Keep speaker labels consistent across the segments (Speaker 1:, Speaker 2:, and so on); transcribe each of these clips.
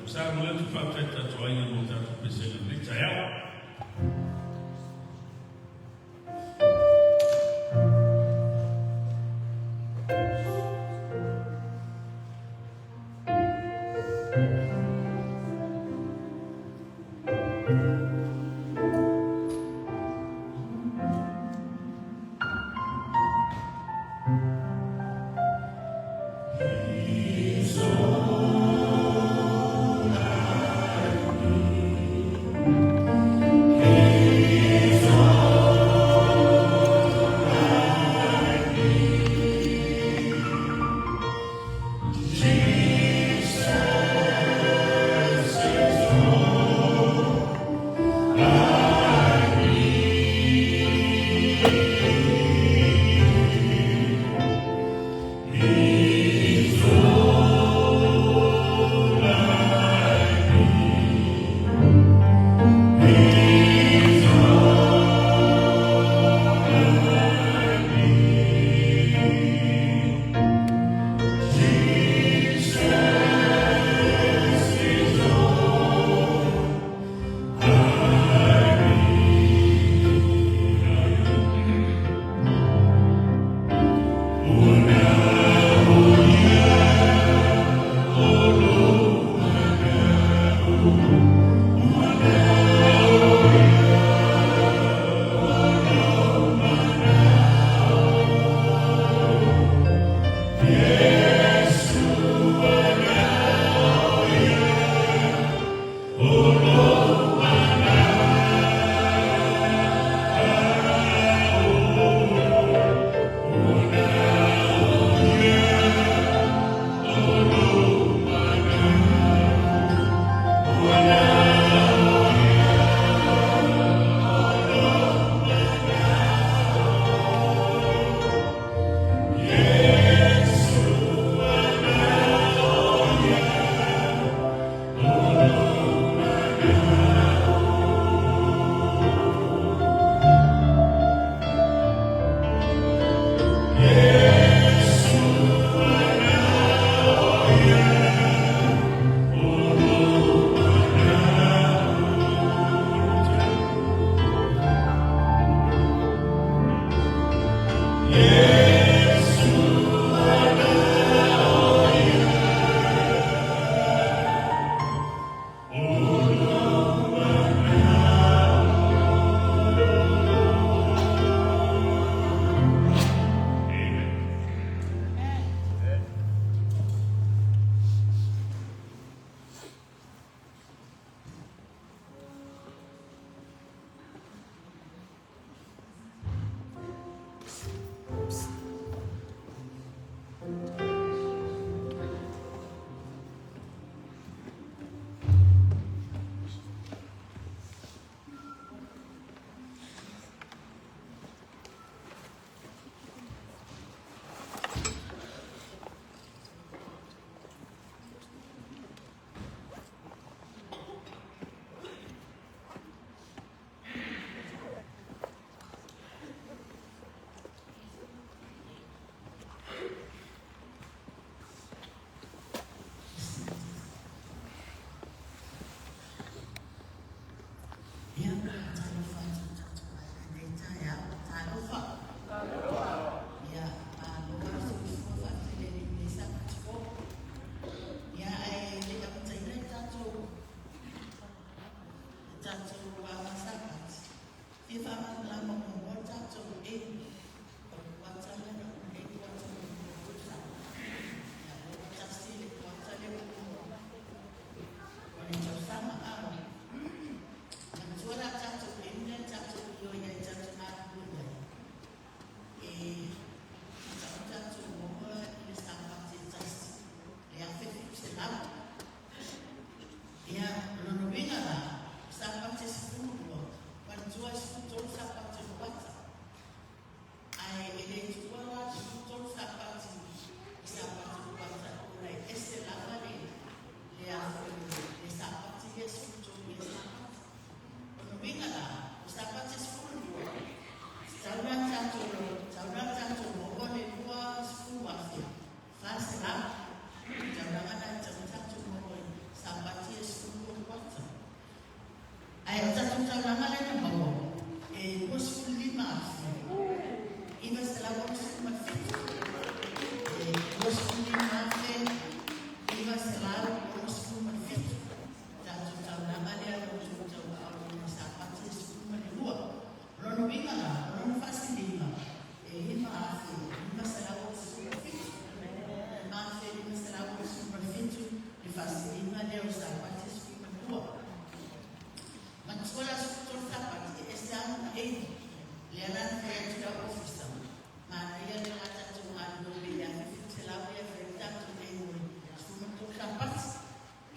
Speaker 1: Sa mula tu fakta ta toa ina mo ta pesena ni taya.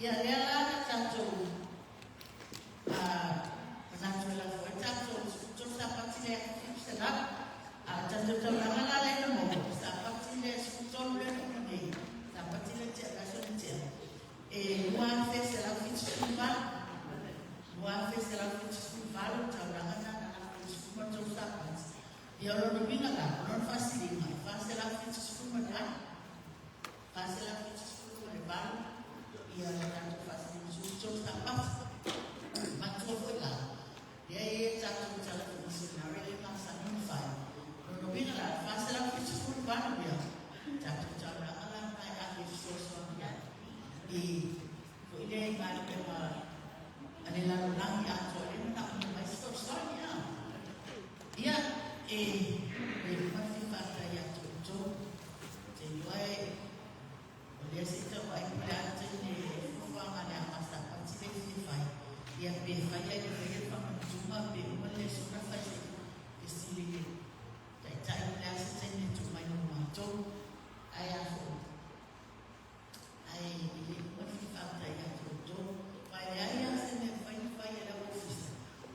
Speaker 2: Ia lea la tātou tātou la foi tātou tō sapatile a whipsela tātou tau rangala le na mo sapatile skutolu le na nei sapatile te la soni te mua fese la whipsela mua fese la whipsela tau rangala na whipsela tau sapat ia lo vinga la non facilima fase la whipsela la fase la whipsela le valo ia la tātou facilima tau sapat matua foi lá e aí tātou tala missionário ele passa no fai no vinga la fase la whipsela valo ia tātou tau rangala na a whipsela e ele vai para ale la lang ya to ele na mai sto sonia ia masih pada ya to jadi oleh situ vai pulang jadi orang ada masa pasti fai ia fai ya dia pun cuma boleh sudah fai istri tak boleh saja cuma rumah to ayah ini masih pada ya to ayah sini fai ada office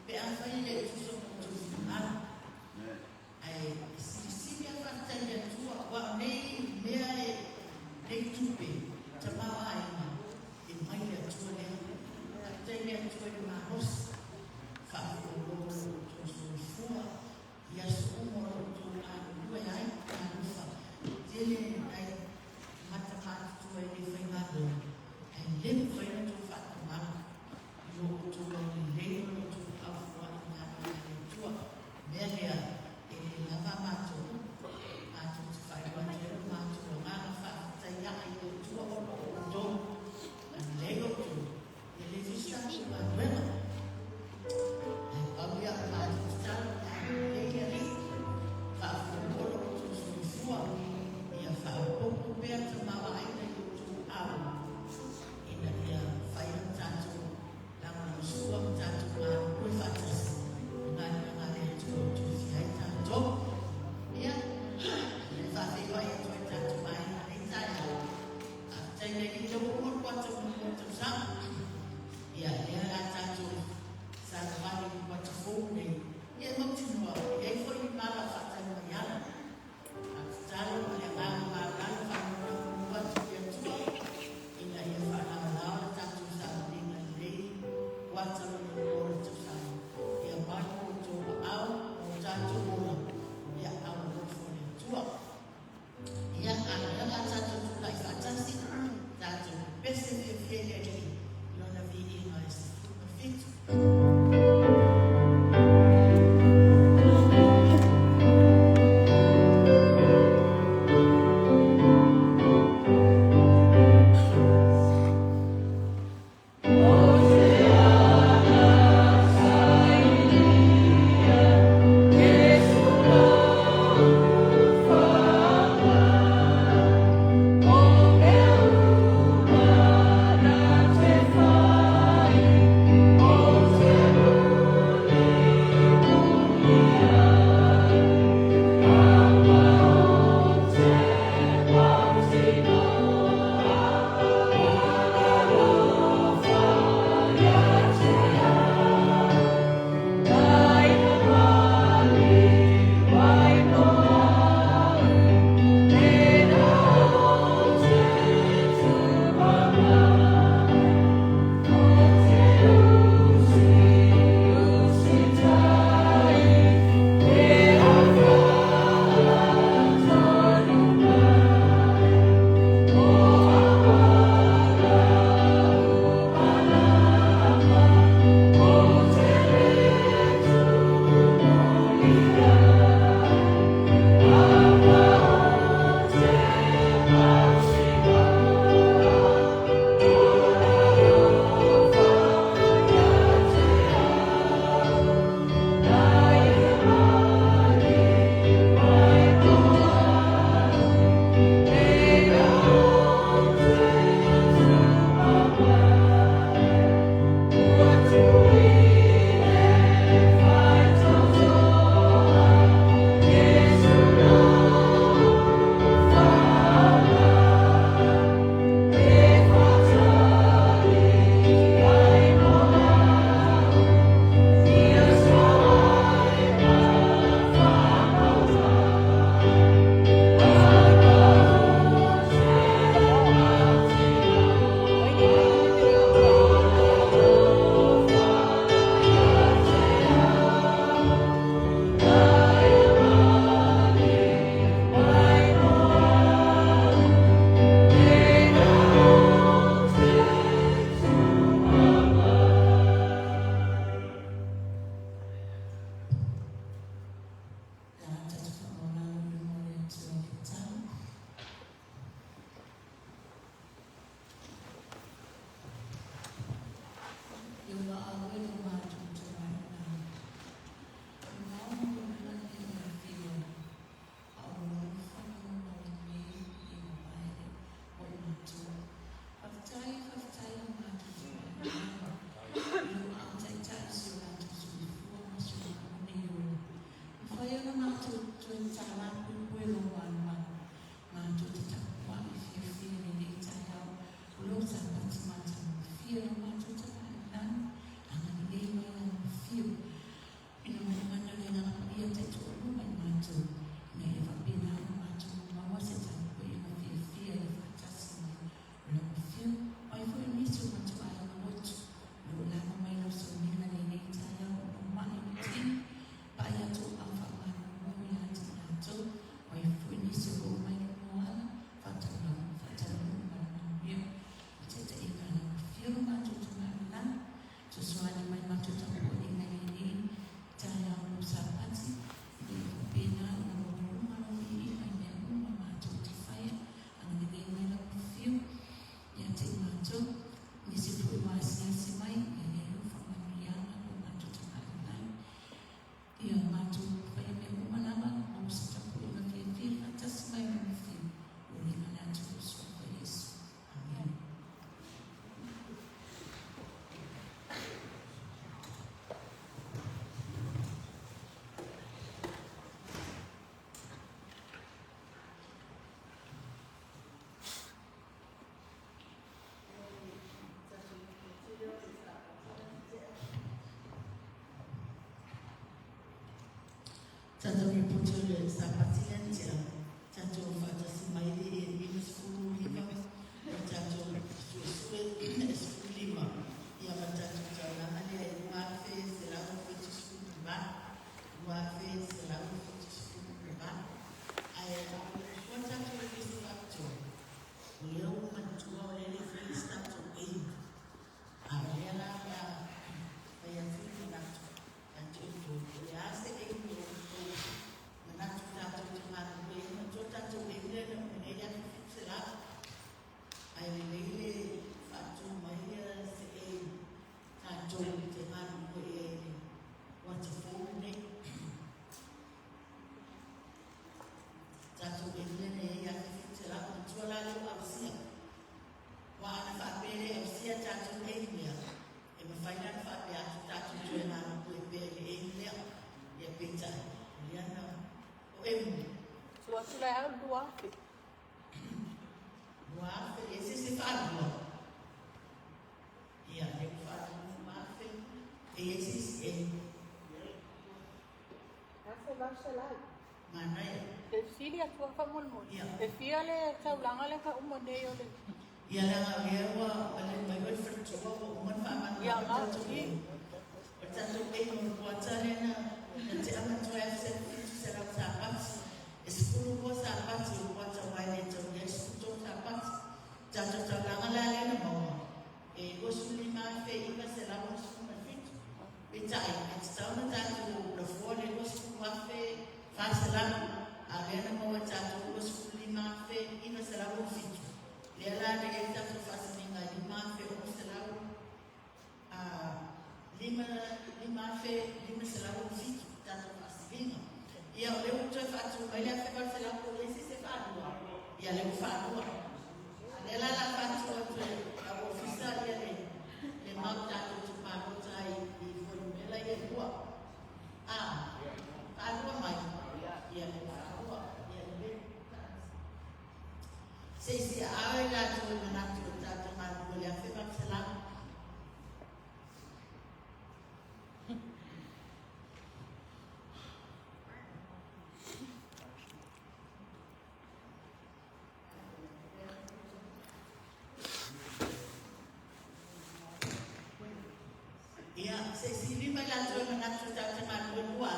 Speaker 2: be fai le tu so si dia fakta ya tua wa nei mea nei tupe tamau ai ma e mai le tua le fakta ya tua ni ma hos fa o to so fua ya so mo to a dua ai ka fa dele ai mata ma tua ni fai ma do ai le fai to fa ma no to le to a fua na tua mea lava mato fai quando mato ma fa taia io tua do lego tu ele vista ma bueno había mal estar ele ali fa o tu sua e fa pouco perto ma vai tu a e daí fai tanto lá no sua tanto ma poi faccia na tu fai tanto ia fa vai a tua tanto mai na Italia até ele que eu vou quanto muito já ia era tanto salvare di quanto fuori e non continua e foi para a fata de manhã a stalo le mama la fanno quanto tempo e daí fala lá tanto sabe lei quanto não tu sabe e a mano tu ao tanto ya au fuori tua ya ala tanto tu la fantasy tanto pesse fede non avevi mai fit
Speaker 3: Oh
Speaker 2: tato mi puto le sa pazienza, tato fatta si mai di in sculima, tato sculima, ia tato tala ale wafe se la ufiti sculima, wafe se la ufiti sculima, ai quanta tu di fatto, io mantua le stato in, avela la ya fiti nato.
Speaker 3: Sulla Duarte.
Speaker 2: Duarte, esse se fala. E aí eu falo Duarte, esses é.
Speaker 3: Essa vai ser lá.
Speaker 2: Mana ya.
Speaker 3: Filha tua famulmo. E filha le taulang le ka umonde yo le.
Speaker 2: Ya la gawa, ale mai vai fritto, umon fa
Speaker 3: Ya
Speaker 2: man.
Speaker 3: ma tu.
Speaker 2: Tanto bem no Guatarena, nanti aman tu ya se será sapat. Escuro ko sapat si Guata wale to escuro sapat. Tanto talangan lagi na mo. Gosuli ma fe iba será mo suma fit. Bitai, atstauna tanto lo fuori gosuli ma fe fa será agena mo tanto gosuli ma fe iba será mo fit. Lela de tanto fa singa ma fe o será lima fe lima selalu fit tanto fasvinga ia o leu tu fatu ele a fe selalu por esse se fadua ia leu fadua ela la fatu a oficial ia le mau tanto tu pago tai e formula ia tua fadua mai ia le fadua ia le se a ela tu manatu tanto malu ia fe selalu. Se si lima la zona na tuta tema lua.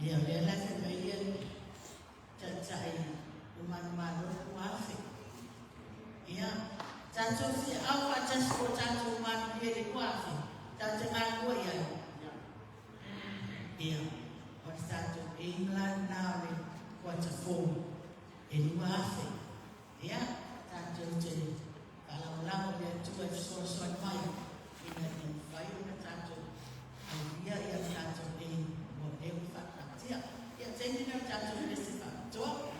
Speaker 2: Ya la se veía tachai umano kuafi. Ya tanto si awa tanto tanto umano ile kuafi. Tanto ngako ya. Ya, tanto England now quarter four in Wafe. Ya, tanto je kalau lama dia tu so mai in fayu tanto dia ya tanto in mo eu fakta. Ya tendi na tanto desse fakto.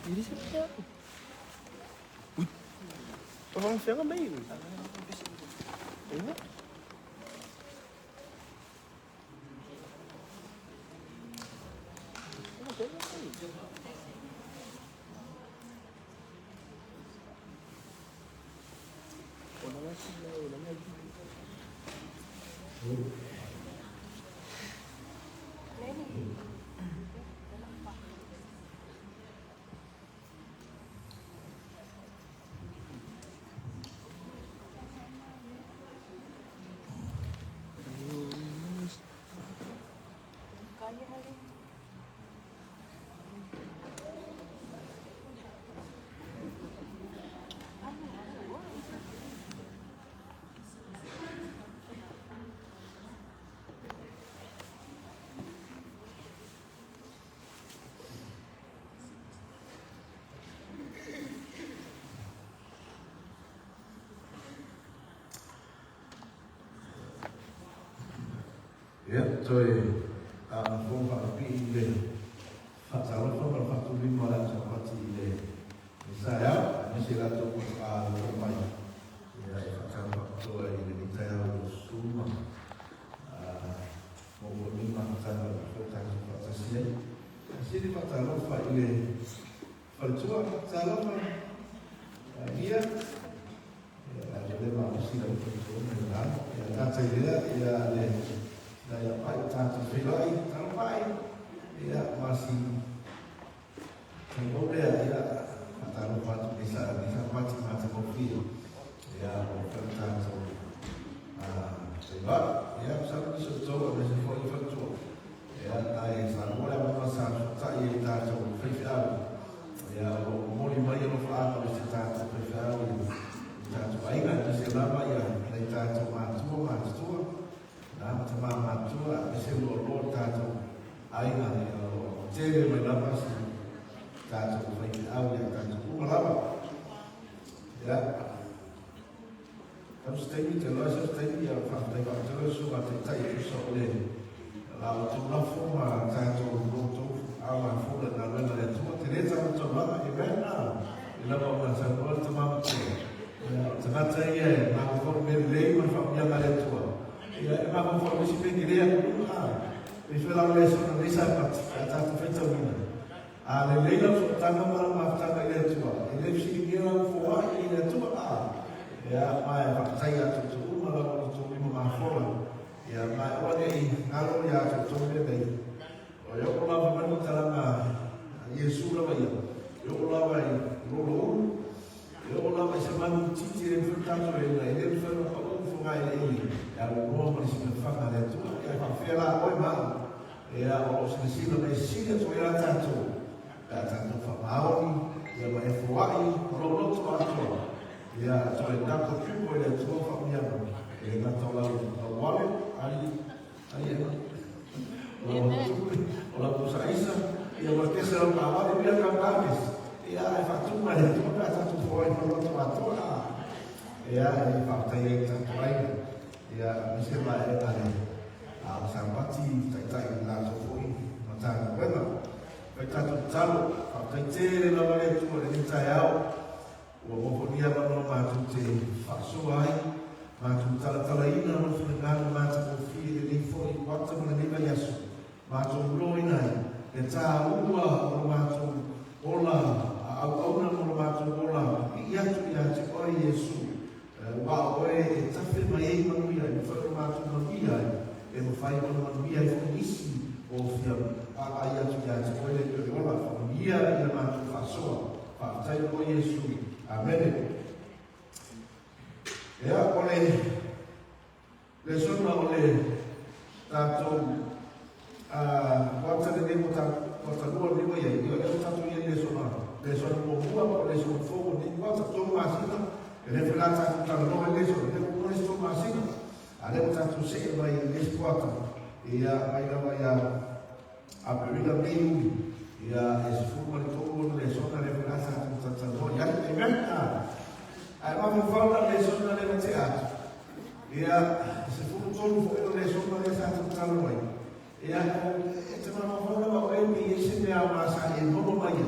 Speaker 4: Ini siapa? Orang film main. Ini?
Speaker 5: Ya, tôi không phải bị về Phật giáo không phải Phật tu linh mà là cho Phật chỉ để saya ini sila tu rumah ya Phật giáo tôi ini saya semua mau lima saya Phật Phật sini sini Phật giáo phải ini Phật chúa Phật giáo dia jadi manusia dalam bentuk mengenal dan saya lihat ia daya baik tanpa filai sampai dia masih kemudian dia kata lupa tu bisa macam-macam mobil ya tentang sebab ya sampai sesuatu ada sesuatu ya naik selalu ada masa saya kita coba filter ya mau lima yang lupa atau kita filter kita coba ingat selama ya kita coba na tama matua ese lo tato aina tere me lava si tato fai au ya tato lava ya harus tadi jelas tadi ya fakta jelas suka tadi so le la tu la forma tato roto awa fora na vela tu teresa to lava e bena e lava una sanol tama ya tama ya na forma le ma famiglia male tua ya emang formasi pengiria visual lesson bisa kata feature ini ale leila tanga mara mafta ile tua ile shikia kwa ile tua ya mai fakta tu mara tu mima mafola ya mai wale ngalo ya tu dei o yo kula manu talanga yesu la ya yo kula wa lolo yo kula wa semanu titi refutando ile fero ini ya luar bersih fakta itu ya fakta oi mal ya os sino me sigue tu ya tanto fahamu ya mafuai rolot watu ya tuenda kuchukua ile tu familia ya natola wale ali wala kusaisa ia ma ke sa pa wa ia ka ka ia e fa tu ma le tu ka ta tu foi no lo tu atua ia e fa ta ia ta vai ia mi se ma e ta a sa pati ta ta la so foi ma ta bueno pe ta tu talo fa ta te le la le tu le ta ia o mo ponia ma no ma tu te fa so ai ma tu tala tala ina no fina ngana ma tu fi le foi quanto me ne va yasu ma tu lo ina e ta ua o ma tu ola au na mo ma tu ola ia tu o Yesu wa o e ta fe mai e ma ia e fa ma tu ma ia e mo fai ma ia e fo isi o fia a ia tu o le ola ia e ma tu fa so fa ta o Yesu amen e a ole le sona ole tato quanta de tempo quanta lua de manhã eu tato ia le sona mo rua le sona fogo de quanta toma assim ele foi lá tato no le sona ele não estou assim ale tato se vai le quanta e a vai a primeira meio e a esse fogo de todo le sona le foi lá tato no ya e merda ma mi falta le sona le teatro e a se fu todo foi le sona le tato no e a te ma falta o e mi esse me a massa e no mai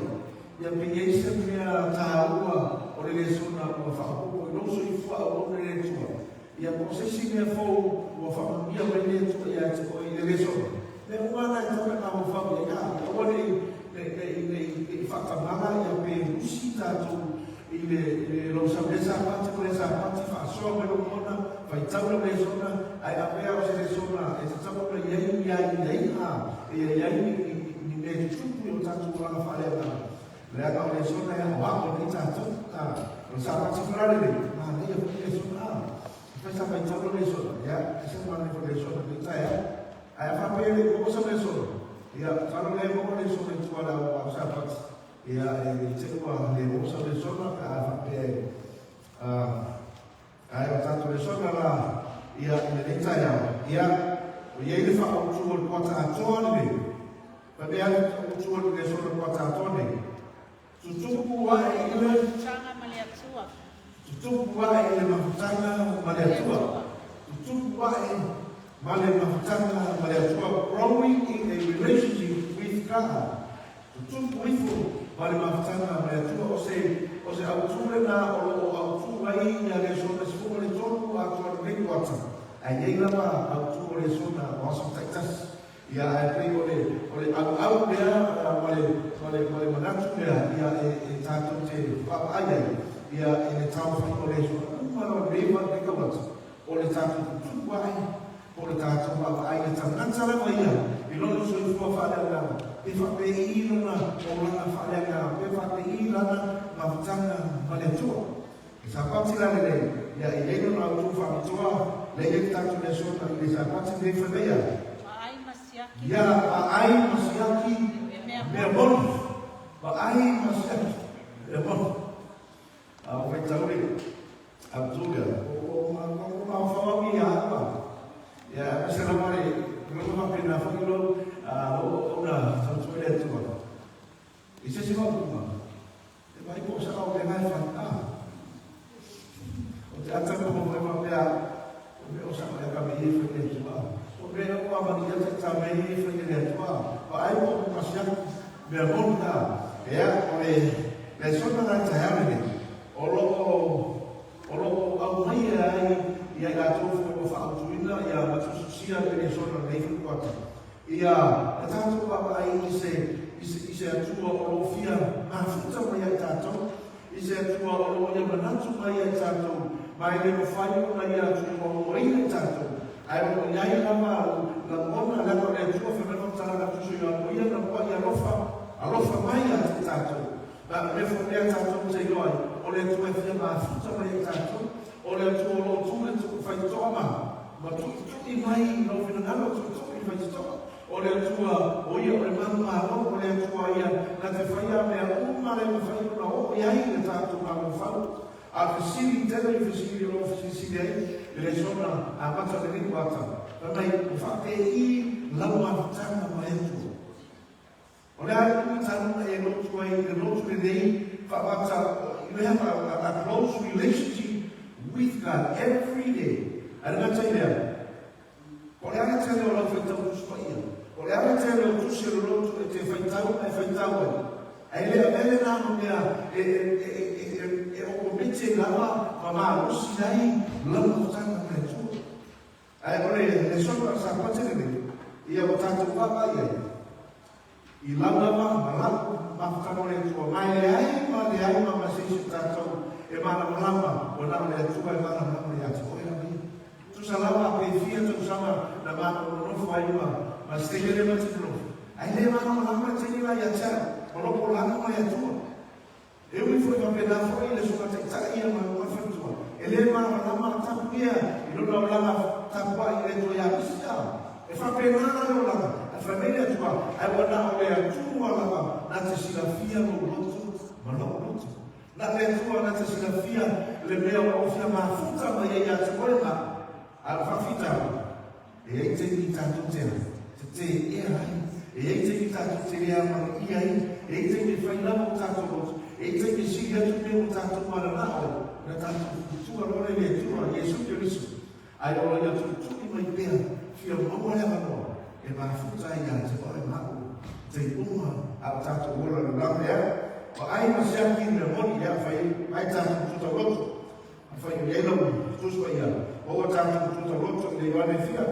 Speaker 5: e a mi esse me a taua o le sona o fa o no so i fa o le tua e a você se me fo o fa mi a le tua e a te o le sona le uma na tua na o fa o o le fa ta mala e a pe usita tu ile lo sapesa parte con esa parte fa so me lo mona fai tau le sona ai a pe o se sona e se tau le ia e ni me tu o tanto la fare le ha le sona e o ni tanto lo sa parte con ma io le sona questa fai tau le sona ya se ma le sona di ta ai fa pe le cosa le sona ya fanno le mo le sona tu ala o sa parte ia e te qua le usa le sona a pe o tanto le sona la ia le taia ia o ia le fa o tu o quota atone pa be ale o tu o le sona quota atone tu wa ile
Speaker 3: Changa maliatua.
Speaker 5: tu wa ile mafutana maliatua tu wa male mafutana maliatua growing in a relationship with God tu wifu vale mafutana ma tu o se auture na o autu mai na le sona se fumo le tonu a tu le quata ai nei lava autu le sona o so Texas ia ai pe ole au vale manatu ia e tato te papa ai ia e tau fa le sona ma no be ma pe ka wata ole tato tu vai ole tato papa ai ta nanza la mai i lo so i fu fa la e fa pe ina o la fa le ga pe fa pe ina ma tanga ma le tu sa pati la le ya e le no au fa tu le e ta tu le so ta le sa pati de fa be ya
Speaker 3: Ai masiaki.
Speaker 5: ya ai masiaki me bon ba ai masiaki me bon a o ta le a tu ga o ma fa mi ya ba ya se la mare no ma pe na fa lo una sanzuela tua e se si va prima e vai po sa o venai fa o te ata como vai ma pe o sa ma ka me e fa le tua o me o ma ni te ta me e fa le tua vai po ma sia me bonda e a le sona na ta ha o lo au mai ai ia ga tu fo fa tu ina ia ma tu sia le sona nei fu quattro ia a tanto papa ai se atua o lo fia ma futa mai a tanto se atua o lo ia manatu mai a tanto mai le fai una ia tu o lo ia tanto ai o ia la ma la mona la no le tu fa no tala la tu ia o ia no pa ia alofa mai a tanto ma le fo ia tanto se loi o le tu fia ma futa mai a tanto o le tu lo tu le tu fai toma ma tu i mai no fina no tu fai toma o le tua o ia o le mama o le tua ia na te whaia mea uma le mawhai una o ia i le tātou na mawhau a whisiri tēnei whisiri o whisiri ei le sona a mata le riku ata na mai whake i lau a tanga mai atu Olha, you have a close relationship with God every day. Ada nga tsaile. Olha nga tsaile o lau whaitau kuspaia. Olha nga tsaile o tusi o lau te whaitau ai. Ai lea mele nāno mea o mite lama ma usi nai lau o tanga mea tua. Ai ole, e sono sa patene ne. Ia o tātou waka ia. I lama mafutano le tua. Mai le ai ma masisi tātou. E mana malama, o nao le atua e mana malama le atua. Tu salama pe fia tu sama na mana no fai ma steke le mati no. Ai le mana malama tini la ya cha. Ono ko la ma ya tua. E ui foi ma pena foi le suka te ta ia ma ma fa tua. E le mana malama ta pia. I no la lama ta pa i le tua ya bisa. E fa pena na le lama. A família tua. Ai wana o le tua lama na te sila fia no lotu. Ma no lotu. Na le tua na te sila fia le mea o fia ma futa ma ia te koe Alfafita, e aí tem que estar tudo certo. Te e aí tem que estar tudo certo. E aí tem que fazer o tato rosto. E aí tem que seguir o tato maranao. Na tato tua lora e tua Jesus Cristo. Aí olha tudo mais bem. Fia não é mano. E vai futar e já te vai mal. Tem uma a tato lora na praia. Aí mas já que na mão já vai tato tudo rosto. Vai ele não tudo vai o tato tudo rosto de Ioane Fia.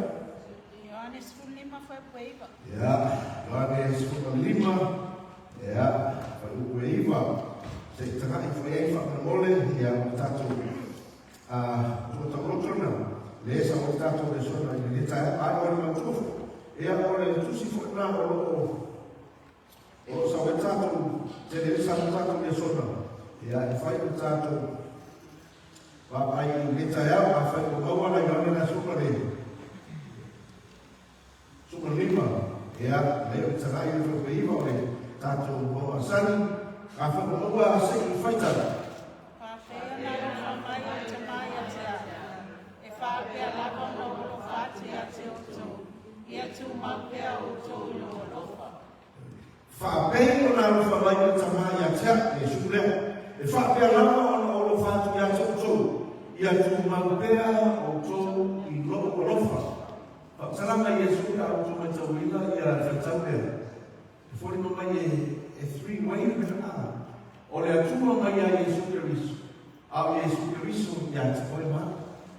Speaker 3: Ioane Sulima foi poiva.
Speaker 5: Ioane Sulima. Foi o poiva. Se tanga I foi aí fa mole o tato tudo rosto não. Lesa o tato de sona de tá agora não tudo. E agora tu se for na o sa o tato de sa o tato de sona. Fai o tato Bapak kita ya, apa itu awal yang ada super lima, ya, leo terakhir itu lima oleh tato bawa sani, apa bawa seni fighter. Fabei o naro fabai tamaya tia, esule, fabei lama o fatu ya tso. Ia tu maupea o tō I loko rofa. Salama Yesu ka o tō matawina ia whaitaupea. Fori no mai e three-way whina. O le atua mai a Yesu Keriso. A Yesu Keriso ia te koe maa.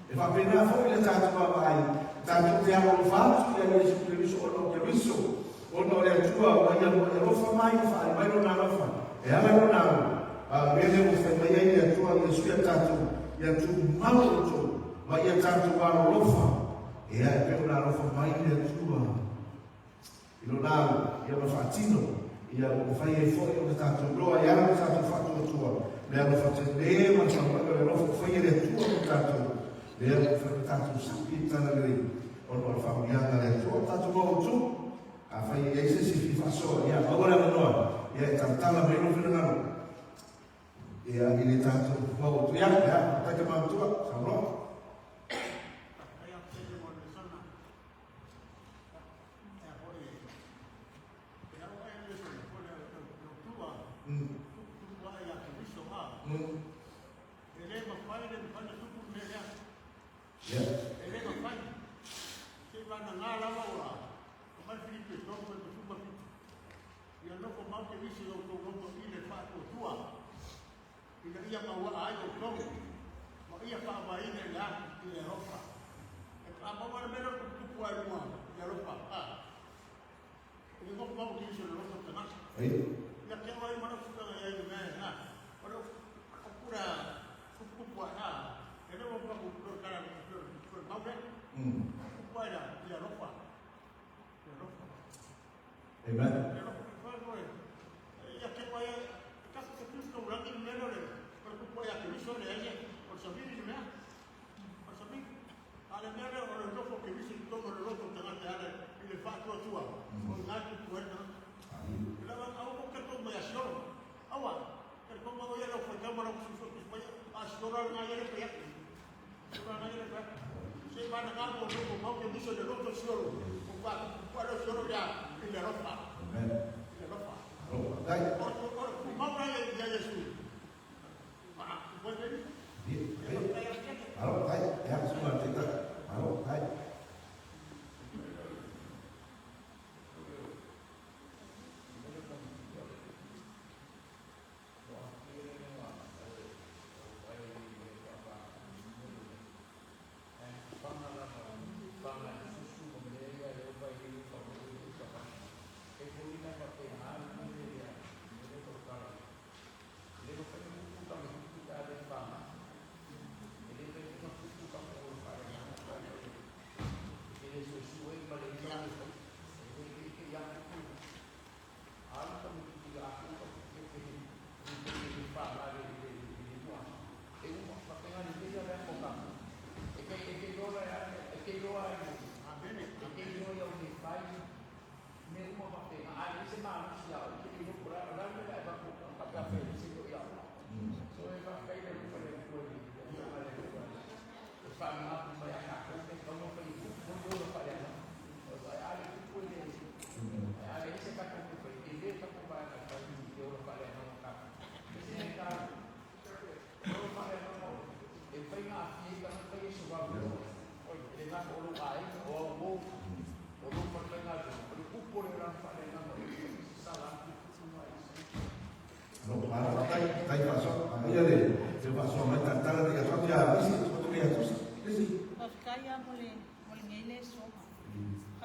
Speaker 5: E whapena fori le tātua mai. Tātua te aro whātu ia Yesu Keriso o no Keriso. O no le atua mai a rofa mai whaai mai no nā rofa. E ala no nā rofa. Mele o whai mai a atua Yesu ia tātua. Ia tu mau tu, mai ia tātou wāro lofa. E ai peo nā lofa mai ia tua. Ilo nāu, ia ma whātino. Ia o whai e whoi o te tātou roa, ia ma tātou whātua tua. Lea ma whate lea ma tātou, e lofa whai e tua o tātou. Lea ma whai tātou sapi tāna rei. Ono a whamuianga lea tua, tātou mau tu. A whai e se si whiwhasoa, ia maura manoa. Ia e tātala mai no whenangaro. Ia ini tātou mau tu ia, tak mau tu, sama.
Speaker 6: Ia mau ai o tong, ma ia pa vai ne la i Europa. E pa mau mero tu puai mo i Europa. E mo mau ki se lo to tana. Ia ke vai mano su ta ia me na. Pero apura su puai e no mo mau ku cara ku mau ve. Puai la i Europa. Europa.
Speaker 5: Amen.
Speaker 6: Ia ke vai ka se tu ko rangi mero le. Poi a che mi sono lei, o sapere di me, o sapere, alla mia ora dopo che mi si toma il lotto davanti il fatto tua, con altri cuerno, la ho che tu mi assoro, per come voglio lo facciamo la cosa poi a scorare una ieri per se va a capo dopo ma che mi sono lotto solo, quello solo già il roba. Il roba.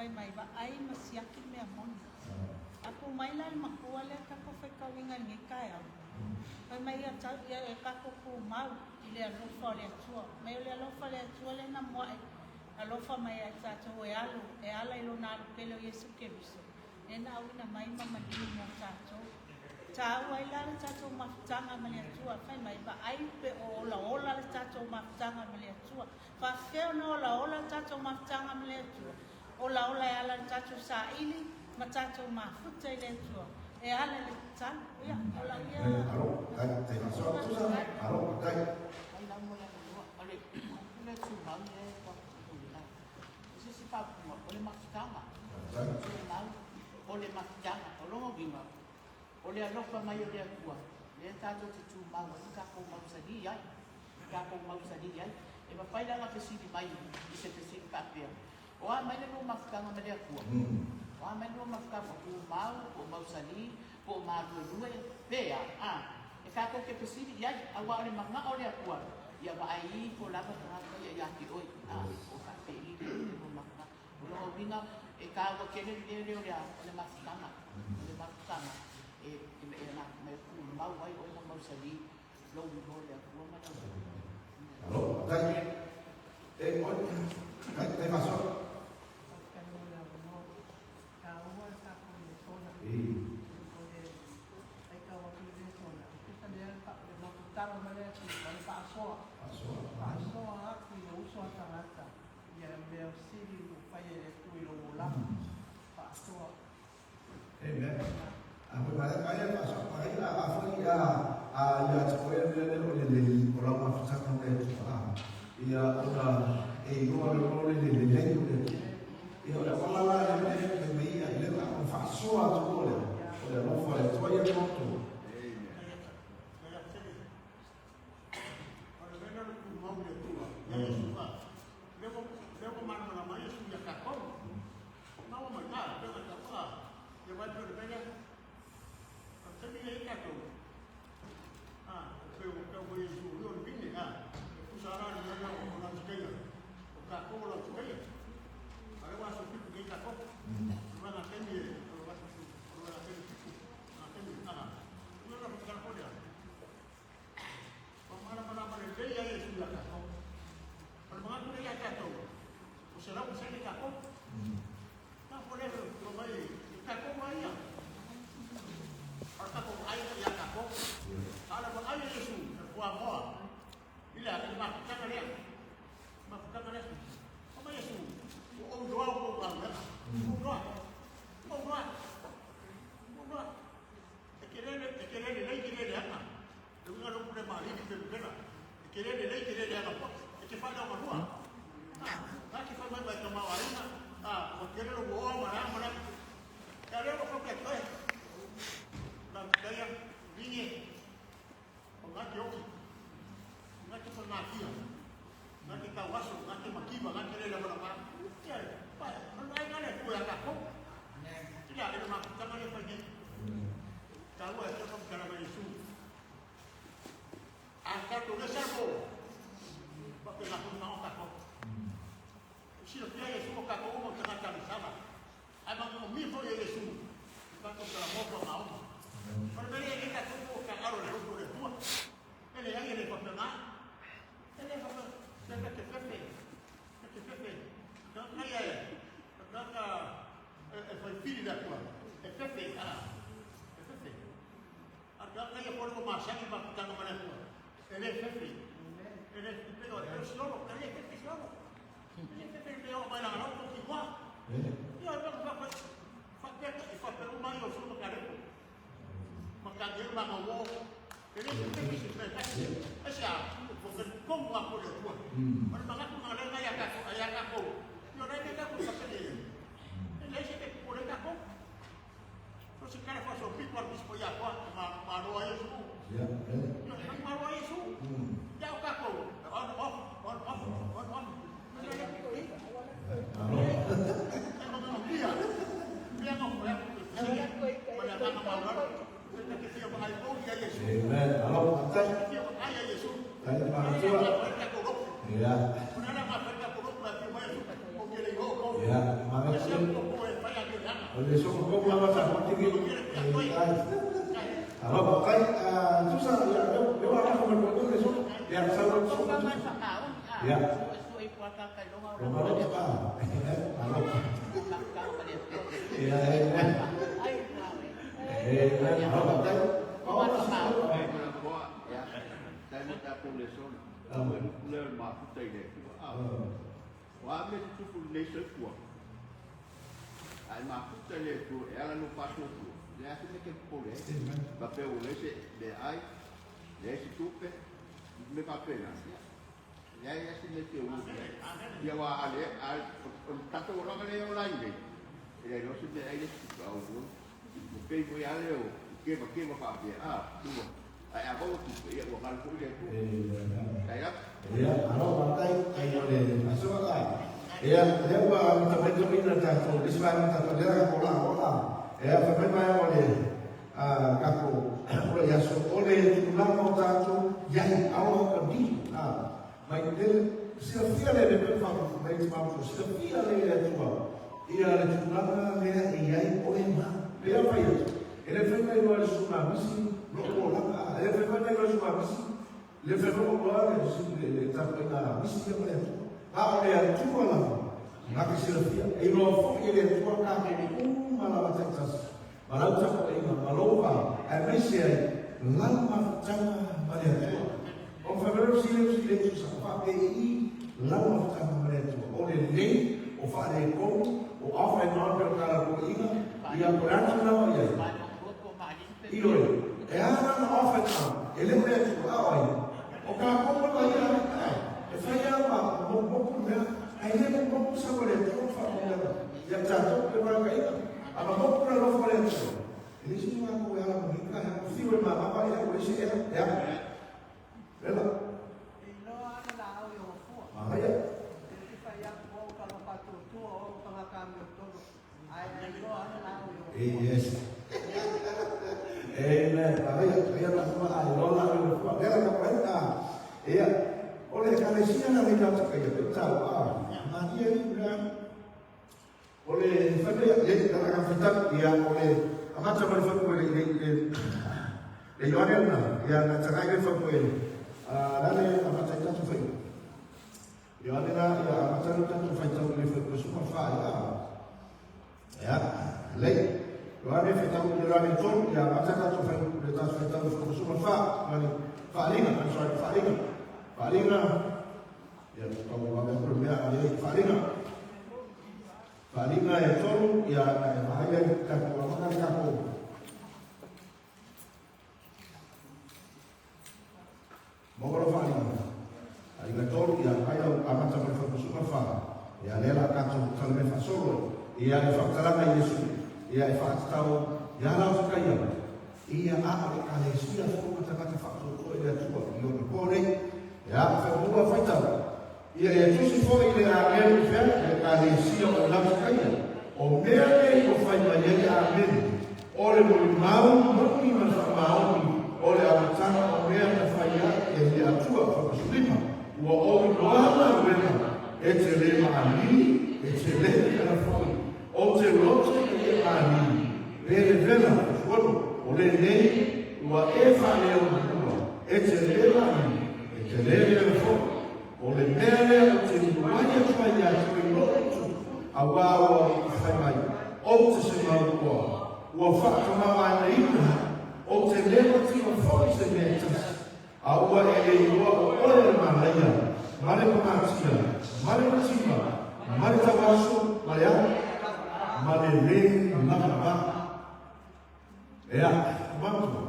Speaker 3: fai mai ba ai masiaki me amon. Aku mai la makua le ka ko fai ka winga ngi kai au. Fai mai ya cha ya ka ko ku mau ile lo fa le tua. Mai le lo fa le tua le na mo ai. Alo fa mai ya cha to e alo e ala ilo na pelo Yesu Kristo. E na wina mai mama ni mo cha to. Cha wai la cha to ma tanga mali tua fai mai ba ai pe o la cha to ma tanga mali tua. Fa feo no la cha to ma tanga mali tua. O la ala cha to sa ili ma cha to ma futa ile tua. E ala le cha ya o la ya.
Speaker 5: Alo, te paso tu sa. Alo, dai.
Speaker 2: Ai la mo la mo. Ale, le tu ma ne ko ku la. Si pa mo o le makitanga. O le makitanga, o lo binga. O le alofa mai o le akua. Le tato te tu ma wa ka ko ma usadi ai. Ka ko ma usadi ai. E ma pai la pe si di mai i se te si ka pe. O a mai le no makitanga me le akua. O a mai no makitanga ko ma o ma usadi ko ma lu pe a. E ka ko ke pe si di ai. A wa le manga o le akua. Ia ba ai ko la ka ka ia ki oi. O ka pe i le no makitanga. O lo binga e ka wa ke le o le makitanga. O le makitanga. E na me ku mau ai o na mau sali lo no le ku ma na
Speaker 5: Alo, dai. Te paso. Amen. Aku banyak kaya pasal kaya apa ya ya sekolah dia oleh orang mafsad orang itu ya udah orang ini dia ya udah malah dia dia dia tak fasua tu oleh orang faham tu ya tu. Ya, Oleh so ko mama sa ko tigi. Alo pakai susah ya yo ana ko mo ko so ya sa so. Ya. Rumah dia apa? Alo. Ya. Alo pakai.
Speaker 6: Learn ma ku tai de ku wa me tu ku le se ku ai ma ku tai le ku ela no passo ku le ase me que pole ba pe o le se de ai le se tu pe me pa pena ya ya se me que o ya wa ale al tato ora le online e lo se de ai le ku au ku pe mo ya le o que va pa pe tu ai a ko tu ya wa kan ku le ku ya
Speaker 5: Ya, alo pakai ayo le masuk lah. Ya, dia buat tempat ini nanti tu di sebelah nanti dia bola. Ya, sampai mana boleh kaku boleh ya so boleh tulang mau tu yang awak kerdi. Baik dia setiap le de faham baik mampu setiap le tu. Ia le tulang le ia boleh mah. Dia apa ya? Ele foi na igual suma misi, bola. Ele foi na igual suma misi. Le ferro agora ele está na misi de mulher. Olha, tu lá. Na que se refia. E não foi ele tu cá de malah Texas. Malah tu aí malova. A misi aí lama chama mulher. O fevereiro se ele tu sabe aí lama chama mulher. Olha nem o fare com o afai não pelo cara com ina e a branca não é. E olha, é a afai não. Ele mulher tu olha. O cara como vai é foi uma pouco aí ele um pouco sabe ele fala já já tô para cair a pouco para não falar isso ele disse uma coisa ela me cara o filho da mamãe ela disse ela ela yes Ella la semana no la veo, ella la cuenta. Ella, oleh Malaysia na mereka cakap betul. Maria Ibrahim, oleh saya lihat dalam kitab yang oleh macam mana boleh le Yohanan na yang cakap itu boleh. Lalu apa cerita tu boleh. Yohanan ya apa cerita tu boleh boleh semua faham. Ya, lei. Yohanan fitamu Yohanan tu ya apa cerita tu boleh lepas fitamu semua faham. Falina, Falina. Ya, kalau orang berbeza dia Falina itu ya bahaya kalau makan kaku. Mogol Falina. Falina itu ya bahaya amat sampai super faham. Ya lela kaku kalau memang solo. Ya faktaran Yesus. Ya faktau ya lalu kaya. Ia apa kali sudah semua kata-kata faktor itu dia tua. Ia berkorek. Ya, semua faktor. Ia itu semua ini amen fer kali siapa dalam sekaya. O mereka o faz banyak amen. Oleh mau mungkin masa mau. Oleh amatkan o mereka faz yang dia tua faktor lima. Wa o doa mereka. Etelema ali, etelema kana foi. O telote que ali. Revela oleh nei wa efa leo etelema oleh mele utimwanya twanya twinotu awawa famai o tsemau kwa wa fa kama wana ina o telema tima foi semetas awa ele wa oleh malaya male pamatia male tima male tawasu male male le nakaba ya mampu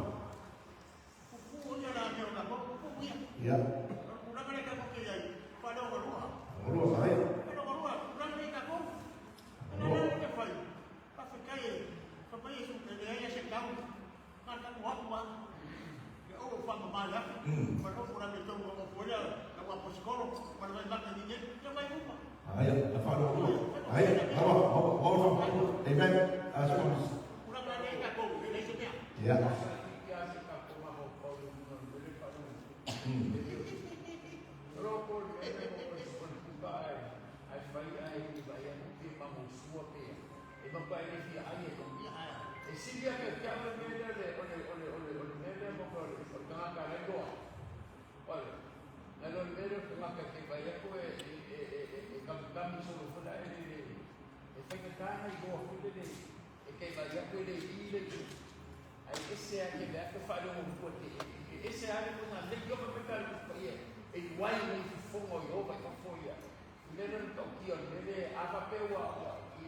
Speaker 5: ya
Speaker 7: Bapak ini dia ayah kami. Sini dia kerja oleh mo ko tengah kali doa. Oleh lalu dia tengah kerja bayar ko kami suruh pula ini. Efeknya ibu aku ini. Kayak bayar ko ini. Esse é aquele que falou um pouco. Esse é aquele que não tem que pegar o que é igual que fogo eu vai com folha. Ele não toque, ele abapeu igual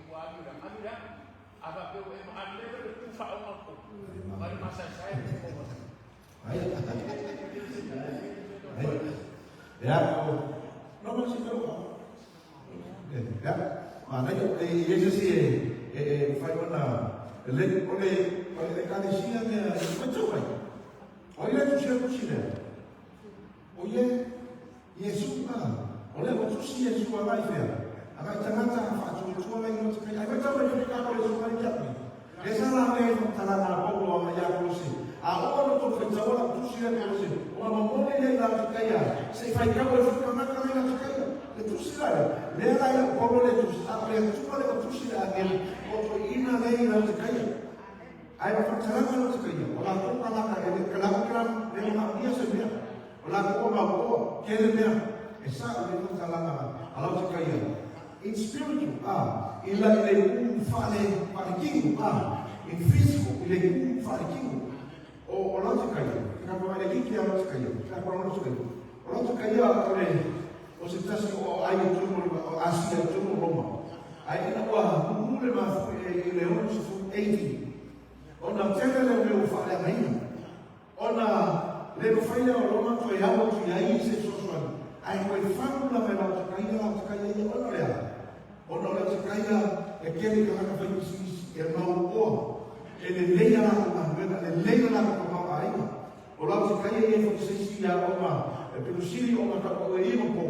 Speaker 7: amira abapeu ele não faz uma coisa. Mas massagem é como
Speaker 5: ya no mas itu ya mana itu sih fai mana oleh kadisia dia macam apa? Oleh tu siapa sih? Oleh Yesus oleh waktu si Yesus awal dia, agak jangan fatu cuma lagi macam ni. Agak macam ni kalau Yesus awal dia, kesalah ni tanah apa pun orang yang berusi. Awal tu fitawala tu si yang berusi. Orang mampu ni dah kaya. Sehingga kalau Yesus nak kaya dah kaya. Itu sih lah. Dia yang kalau Yesus apa yang cuma lagi tu si lagi. Kalau ina lagi dah kaya. Ayah percaya kalau sekaya, orang tu kalau kelakuan dia sebenarnya, orang tu mau kerja, esa dia kalau sekaya, in spiritual, ila fale parking, in physical ila parking, orang sekaya, kenapa ada gigi orang sekaya, kenapa orang sekaya oleh ositasi ayat cuma Asia cuma Roma, ayat apa mulai masuk ila orang sesuatu 80. Ona tena leo ufanya maina. Ona leo faida oloma to yao tu yai se soswan. Ai ko ifamu la mena tukaina ya ona ya. Ona la tukaina e kele ka ka fai si e mau o. Ele leia la ko mena, ele leia la ko ma ai. Ola tukaina e fo se si ya oma. E pelo siri oma ka ko e mo po.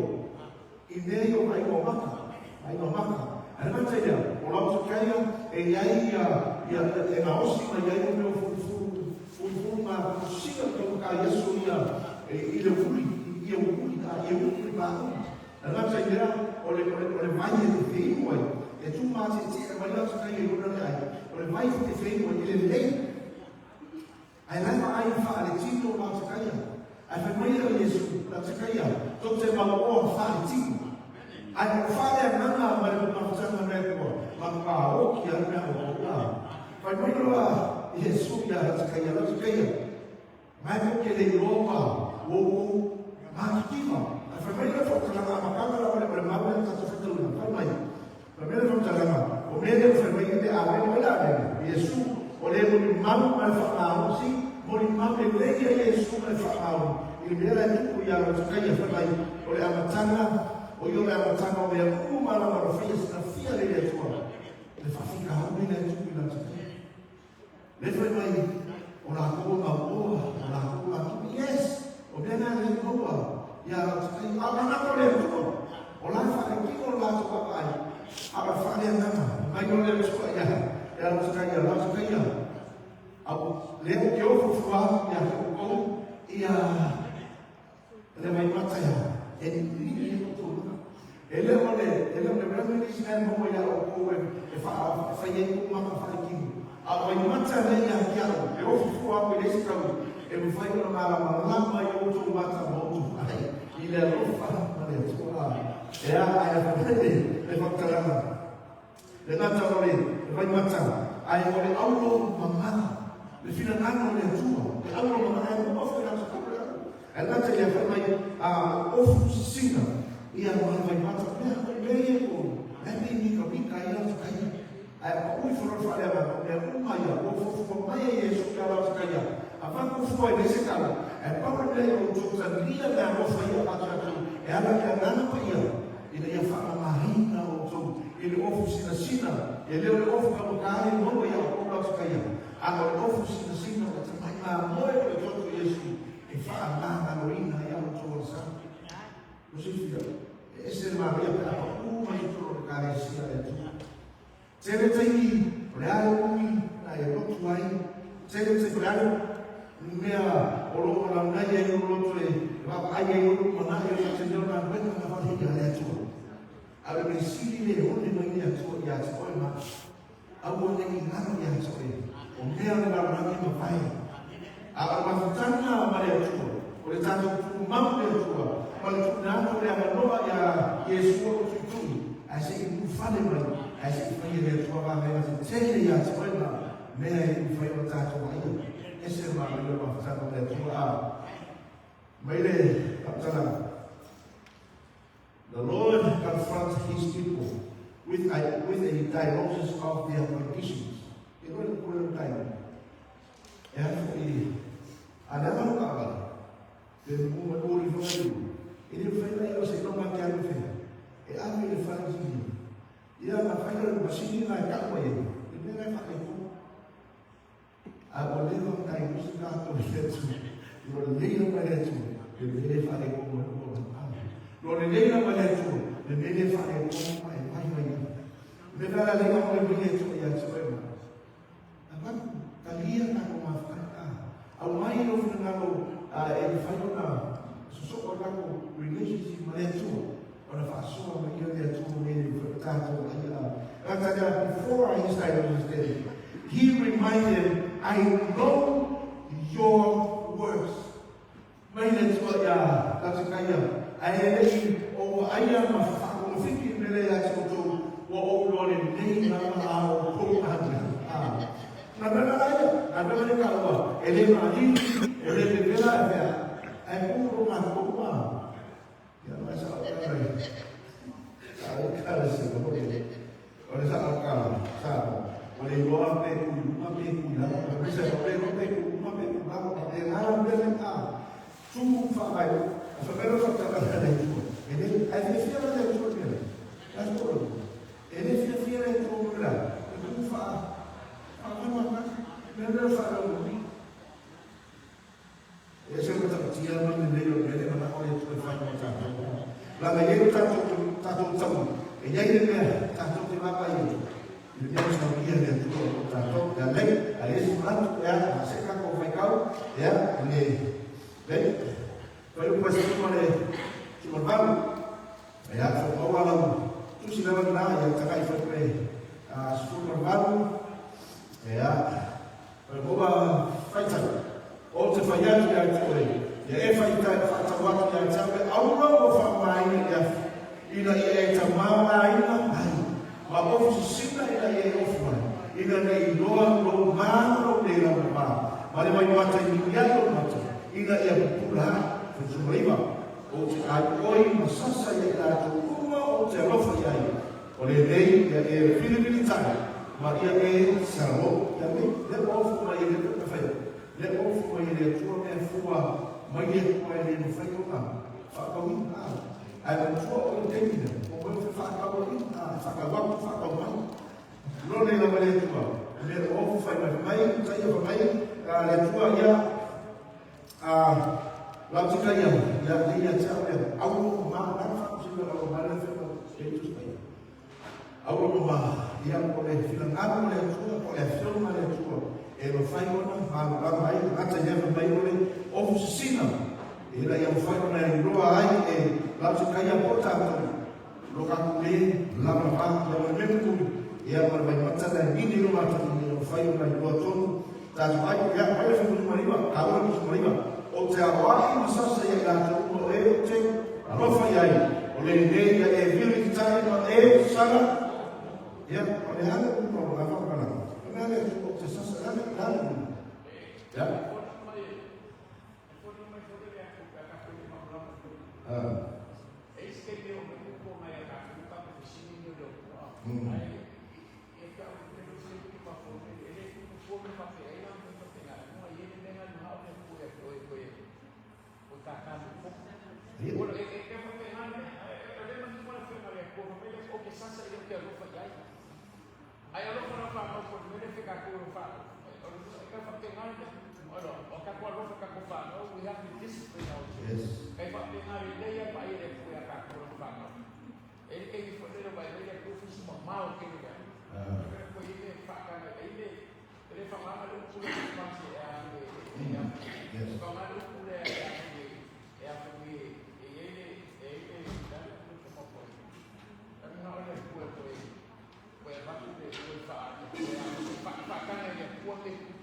Speaker 5: Ide yo mai mo maka. Ai no maka. Ana mata ya. Ola tukaina e yai ya na osima ya ile meu fufu ma siga to ka Yesu ya ile fuli ba na sa ira ole mai de fei oi e tu ma se ma la sa kai ro na ai ole mai de fei oi ile le ai na ai fa le tito ma sa kai ai fa mai de Yesu la sa kai to te ma o fa le tito ai fa le na ma ma sa na me ko ma ka o ki ana na o Pagmairoa Yesus ya sekaya la sekaya. Mai ko ke le ropa o makitima. Afamaila fo kana makanga la wala mabel ta tafatu na famai. Pamela fo tala o mele fo mai de ave wala de. Yesus o le mo mamu ma fa na si mo mamu le ya Yesus ma fa na. Ilibera tu ya la sekaya famai. O le amatanga o yo le amatanga o le kuma la ma fa na fia le ya tu. Le fa fica a mena tu na sekaya. Lepas mai, orang aku mahu, yes, orang yang mahu, ya, apa nak boleh tu? Orang faham kita orang tu apa? Apa faham nama? Mai orang tu ya, orang sekaya. Aku lihat dia faham ya, aku ia, lepas mata ya, ini tu. Ele berapa ni sekarang mahu ya, aku faham yang mahu faham kita. Apa yang macam ni yang kiau, eu fui a polícia kau, eu fui para malam lama eu tu macam mau, ele lupa mana tu ya ayah tadi, lepas kerana, dengan cara ni, lepas macam, ayah boleh Allah mama, lepas nak oleh tu, Allah mama ayah mau fikir apa tu, Allah jadi apa mai, singa, ia mau macam ni pun, ni kau kaya sekali. Aku furu fala ba ya umaya o fu maya Yesu kala sekaya apa ku fu ai sekala apa benda yang untuk dia dan mo fa ya patatu ya la kana pa ya ila ya fa mahina untuk ile ofisi na sina ile ofisi kama kali mo ya ko sekaya ama ofisi na sina kama mo ya ko Yesu e fa na roina ya untuk sa Musifia esse Maria para uma intro cara sia ya Saya tadi berada di daerah tuai. Saya berada mea orang naya yang orang tu bapa ayah yang mana yang sejauh mana pun apa dia ada tu. Ada mesti dia orang ni mana tu ya sekolah. Au nei ngaro ya soe. O mea le ngaro rangi ma pai. A mafutana ma le atua. O le tātou tuku mau le atua. Ma le tuku nāko le amanoa ya Yesua o tutui. A se i mufane mai. A se i whai le atua wa mea se tele ya soe na. Mea i whai o tātou ai. Ese ma le mafutana le atua a. Mai le kaptana. The Lord confronts his people with a diagnosis of their conditions. You're going to put them down. And ada malu kabar. Dan umat uri fadu. Ini fela yo se no makian fela. Aku ini fala sini. Ia na fala masini na kakwa ye. Ini na fala ko. Aku lego kai musika to letu. Lo lego pa letu. Ini fala ko mo. Lo lego pa letu. Ini fala ko mai mai. Bebala lego mo letu ya sebab. Apa kalian aku maafkan. Au mai no finangalo e whaiona susoko lako relationship ma lea tua o na whaasoa ma ia lea tua me ni whakatato ai Rataga, before I started on this day, he reminded, I know your works. Mai le tua ia katakaya ai lei o aia ma whakawhiki me lea tua wa o lore nei na ao ko ata. Na bela aia, na bela le kaua, ele mari, ele bela ea, ai puro ma koa. Ya masa ai. Ai kala se ko oleh saat kala, oleh doa peku, rumah peku, dalam bisa peku, rumah peku, dalam alam berita, sungguh fakai, sebenarnya fakta ada itu. Ini ada fikiran yang itu dia, das betul. Ini fikiran yang itu dia, itu apa mana, benar fakta. Ya saya kata dia mengenai dia mana orang itu fakta macam. Lalu dia tak tahu. Ella idea tanto que va para ello. Yo ya no sabía de todo, tanto de ley, a ese plan, ya, a seca con pecado, ya, pero pues como le, si nos vamos, ya, como hablamos, tú si no ves nada, ya está ahí fue, a su normal, ya, pero como falta, o te fallas ya, ya, falta, ya, sabe, aún no fama ahí, ya. Ina ia ta mama ina ai ma ofu sina ina ia ofu ina nei loa lo mano de la mama ma le mai mata ni ia lo mata ina ia pula fu suiva o te ai oi masasa ia la tu uma o te lofa ia o le nei ia e filibilita ma ia e saro ia me le ofu mai le pe fa le ofu mai le tu me fua mai le mai le no fa yo fa ka wi ai tua o te mina o mo te whakawari whakawaku whakawai no le la mele tua le o whai mai tai o mai le tua ia la tika ia le ia tau ia au ma na whakusina o ma le whaka status mai au ma ia ko le whilang apu le tua ko le whilma le tua e lo whai ona ma la mai ata ia mai o le o sina e la ia whai ona e roa ai e lalu kaya porta lokaku le lama pa lama memku ia marbai mata dan ini rumah tadi fayu na dua ton dan ai ya ai fu mariba kawan fu mariba o te awai masa saya gata no e te rofa yai o le ne ya e vili tai no e sala ya o le hana ko la fa kana na le o te sasa ana ya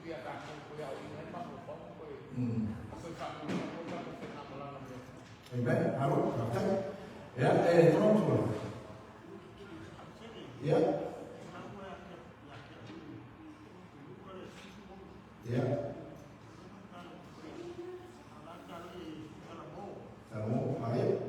Speaker 7: pia ka ko ya ina ma ko ko ko ka ko na mala na.
Speaker 5: Amen. Halo, kapten. Ya, tolong tuan. Ya. Ya. Kamu, ayo.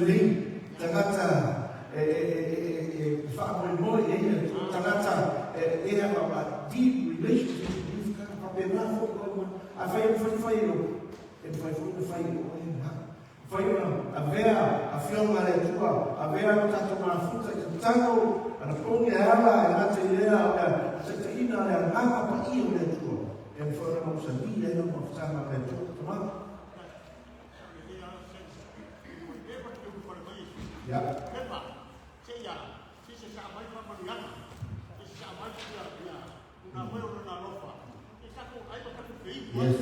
Speaker 5: lili, tangata whaamoe e tangata e a deep relationship with whapena fo a whai no e whai no whai a vea a whionga le tua a vea no tato mafuta i tango ana pongi ala e ngata i lea se te ina le ngaka pa i o le tua e whai no sa ni le no mawhtanga le tua tamata. Ya. Yes.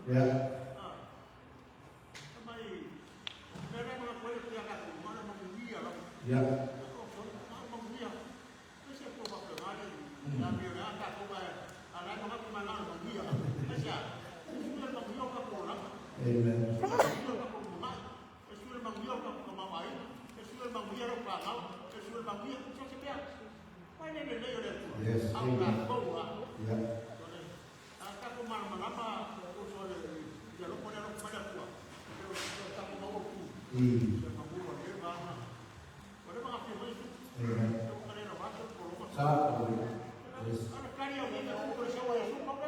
Speaker 5: Yeah. Yeah. Amen. Yes. Amen. Yeah.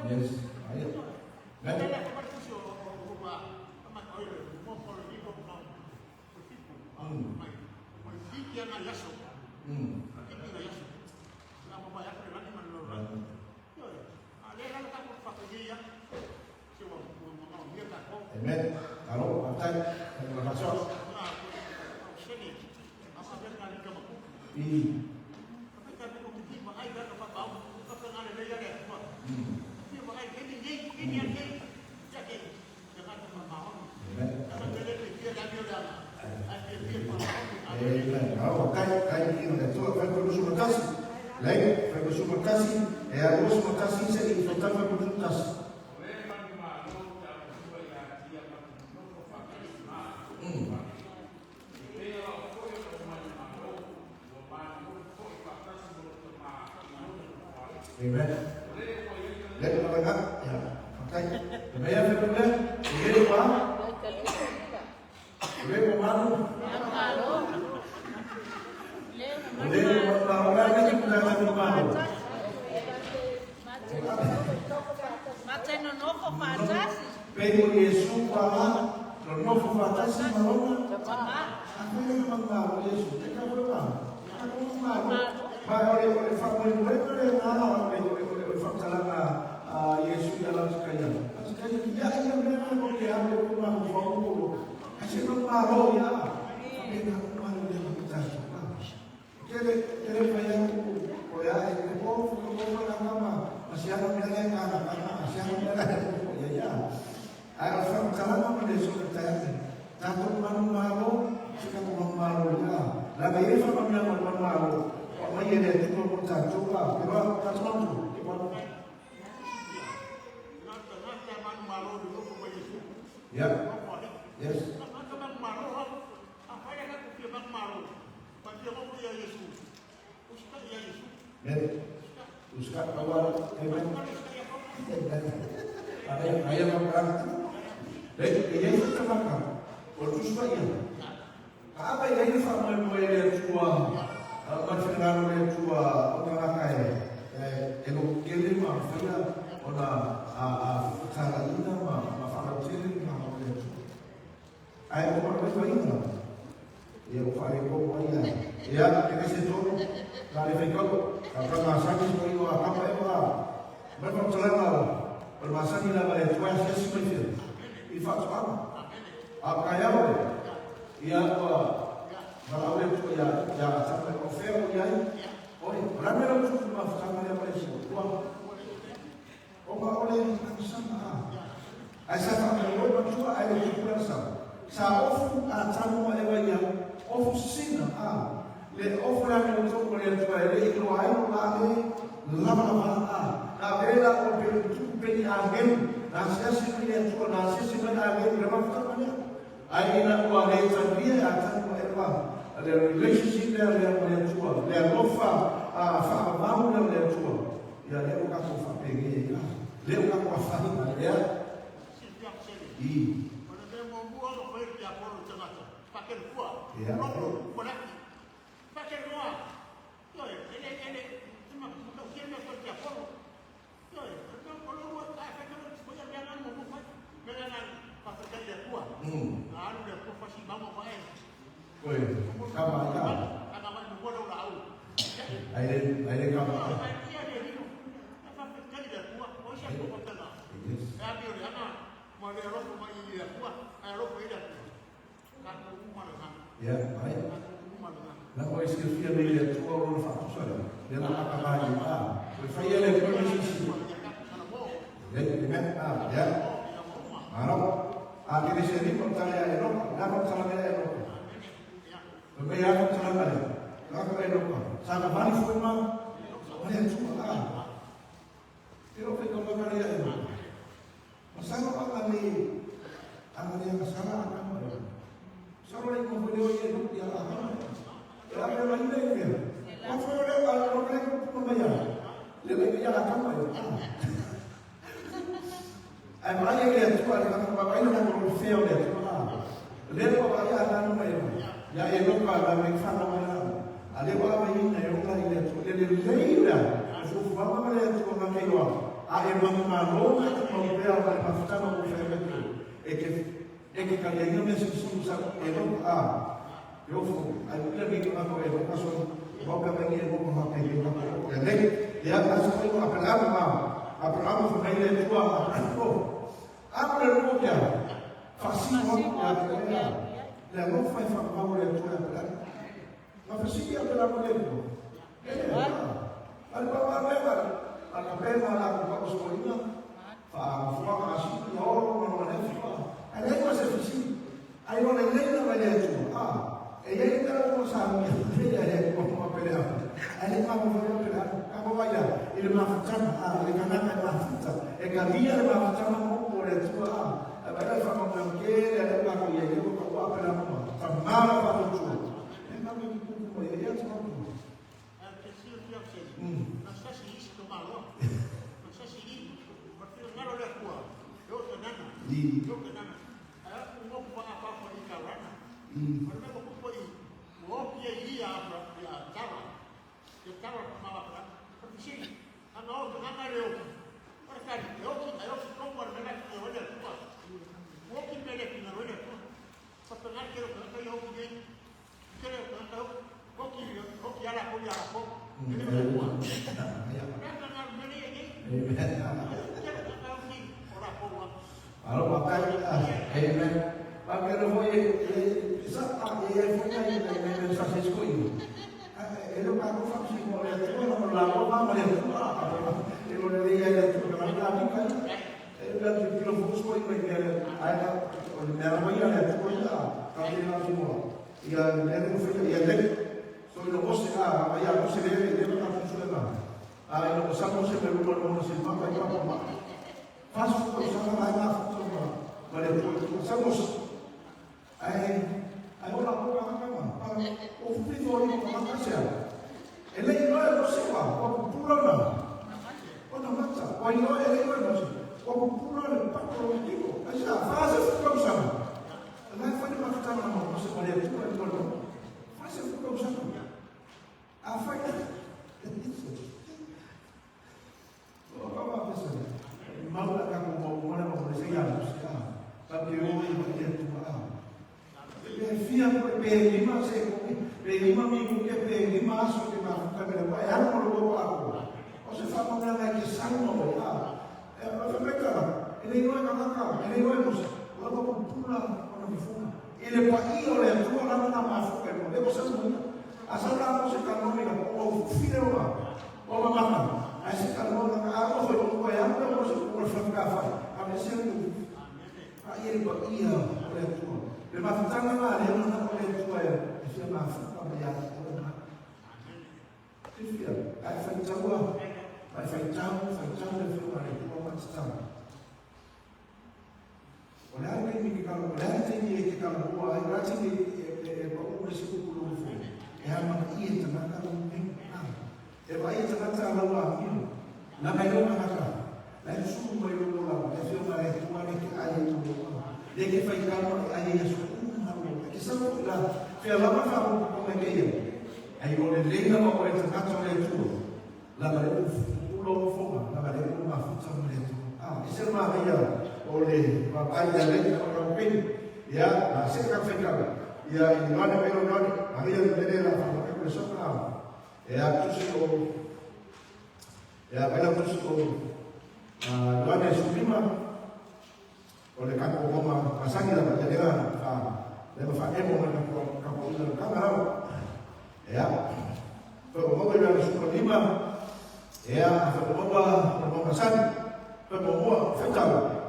Speaker 5: Yes. Amen. Kalau akan masuk. Kalau kayak ini itu akan bersumpah kasih. Lain bersumpah kasih. Bersumpah kasih saya infakkan bersumpah kasih. Amen. Lihat apa enggak? Ya. Makanya, bayar berapa? Ini apa? Berapa malu? Malu. Berapa orang yang sudah malu?
Speaker 3: Mate no novo fatasi.
Speaker 5: Pego Yesus para no novo fatasi malona. Aku yang malu Yesus. Kita berapa? Aku malu. Oleh faktor mereka yang Allah oleh faktor Yesus dalam sekalian. Sekalian dia yang memang boleh ambil rumah faktor. Asyik malu ya. Tapi aku malu dia kita. Jadi bayang oleh ayat itu agama masih ada bilang agama masih ada bilang ya. Ayat faktor apa Yesus kata takut malu sekarang malu ya. Lagi ini faktor yang malu. Maya dia tu pun tak cuba, kalau tak mampu, ya, yes. Ustaz awal, ayah makan, dan ia itu termakan, waktu supaya, apa yang ini sama boleh cuba. Masyarakat yang tua orang kaya, elo kiri mah, saya orang cara ini mah, masalah kiri mah orang tua. Ayat orang tua ini, ya orang tua ini, ya kita situ, dari fikir, kalau masalah itu apa apa, berpercaya bermasalah ini lah bayar tua saya sebenarnya, ifat apa, apa yang boleh, ya kalau dia tu ya sampai offer dia, oleh ramai orang tu sampai apa itu, uang, orang oleh sama. Asal sampai orang tu ada tu bersama. Sa offer atamu ada yang offer sini, le offer yang tu boleh tu ada itu ayam lagi lama. Nah bela orang tu beli agen, nasi sini tu nasi sini agen berapa banyak? Aina uang itu dia atamu apa? The relationship there, they are tua. They are not far, far bound there tua. Ia leo kako whapenge ia. Leo kako whawhani ia. I.
Speaker 6: Ona te mo mua no koe ki a poro tangata. Pakere kua.
Speaker 5: Ia.
Speaker 6: Roko, konaki. Pakere noa. Ioe, ele, tima, muka ukia mea koe ki a poro. Ioe, kono rua tae whekaro, koia mea nani mo mukai. Mea nani, pakere le kua. Na anu le kua pasi mama koe.
Speaker 5: Koe, kama ia.
Speaker 6: Kama mai mo ora au.
Speaker 5: Aire kama ia.
Speaker 6: Ia le rino. Na pakere le kua, o sia kua tana. E a biore ana. Ma le roko mai i le kua, ai roko i le kua. Kako umana na.
Speaker 5: Ia, ai.
Speaker 6: Kako umana na.
Speaker 5: Na o esse fia me le tua o no fato só. Ele não tá mais lá. Foi foi ele que me disse. Ele me ya. Maro. A que se ri con tale a no, na con tale a no. Porque ya con tale a no. Na con no. Sa na vai foi ma. Olha tu lá. Eu fui com a Maria. Mas não para ali. A Maria Sara a Maria. Só ele como ele hoje não tinha lá. Ela me manda ele. Qual foi o legal? Eu não lembro como vai. Ele ia lá como eu. Ai mai ele tu ali com o papai não com feo ele. Ele com o papai lá no meio. Já ele não vai me falar nada. Ali vai me ir eu lá ele leira. Eu vou falar para ele com aquele lá. A irmã Manolo não veio para passar no ferro. É que cada dia me susa ele eu vou aí lembei que quando eu passo vou pegar ele vou com ele e a casa foi com a palavra foi ele tua abre o boca facinho a não faz favor ele tua mas facinho a palavra dele ali para levar a pena lá com os colinhos fa assim e ora não é ficar aí você facinho aí não é nem vai ele e aí então não sabe ele é como uma pelea aí como vai pelea como vai lá ele vai fazer ele vai fazer é que a dia ele vai fazer uma por isso vai fazer como que ele vai com ele com a pelea não tá mal para o jogo é não me como ele é só
Speaker 6: É que se eu tiver que não sei se isso é malo, não sei se isso, porque não era o rua, eu tô nana, aí o outro vai a papo de carona, mas mesmo que foi o outro ia a tava, eu tava mal para, porque sim, a nova não era eu, olha cara, eu como era melhor que eu olha tua, o outro melhor que não olha tua, porque não quero que eu alguém, quero que eu Hoki ala ko ya ko. Ini berapa?
Speaker 5: Kalau pakai amen. Pakai rumah ini sah ia punya ini sasis ko ini. Ele pakai faksi ko ya itu orang lalu apa dia tu ele dia ya tu kalau lagi kan. Ele dah kilo fokus ko ini dia ada orang yang ada tu ya. Kalau dia semua. Ya dia tu ya dia Soy lo vos allá no se debe de una función. Ahí lo usamos en el lugar donde se manda y va por más. Paso por usar la función. Vale, usamos hay una poca cama para un frito y una casa. El ley no es se va, o puro no. O no mata, o no el ley no es o puro el pacto contigo. Esa fase fue causada. La fue de matar no se puede tú el pueblo. Fase fue causada. A falha Bapak pesan mau tak kamu mau mana mau saya tapi orang yang Tuhan Fia P5 P5 minggu ke P5 masuk di mana kamera bayar mau aku você fala uma lagi sama mereka ini não é kakak ini não é você lalu aku pulang orang difuga ele pakai oleh Tuhan orang nama aku kan dia bosan punya asal kamu sekarang ni kalau video lah, kalau makan, asal kamu nak apa kalau kau yang apa masuk kursus kafe, kami sendiri, ayat bagian oleh Tuhan. Lepas tangan lah dia nak oleh Tuhan, dia masuk kami yang Tuhan. Tidak, saya tahu, saya tahu dari Tuhan itu macam. Oleh ini kalau buat, oleh ini kalau bersikup é a magia de matar um bem. É a magia de matar o amigo. Na mai no haka. Na su mai no la, e fio mare tu mare ki ai tu. De que fai calma ai e su. Que são lá, fia lá ma fa ko me ke. Ai o le lenga ma ko e tata le tu. La mare u lo fo, la mare u ma fu tsa le tu. Ah, ese ma veia o le ma ai ya le ko pin. Ya, na se ka fai calma. Ya, e no ne pero no, a veia de la fa ko so ka. Ya tu se ko ya pela tu se ko no ne su prima o le campo como pasando la batalla leva faemo na campo do câmara pero como ele su prima como pasando pero como fetado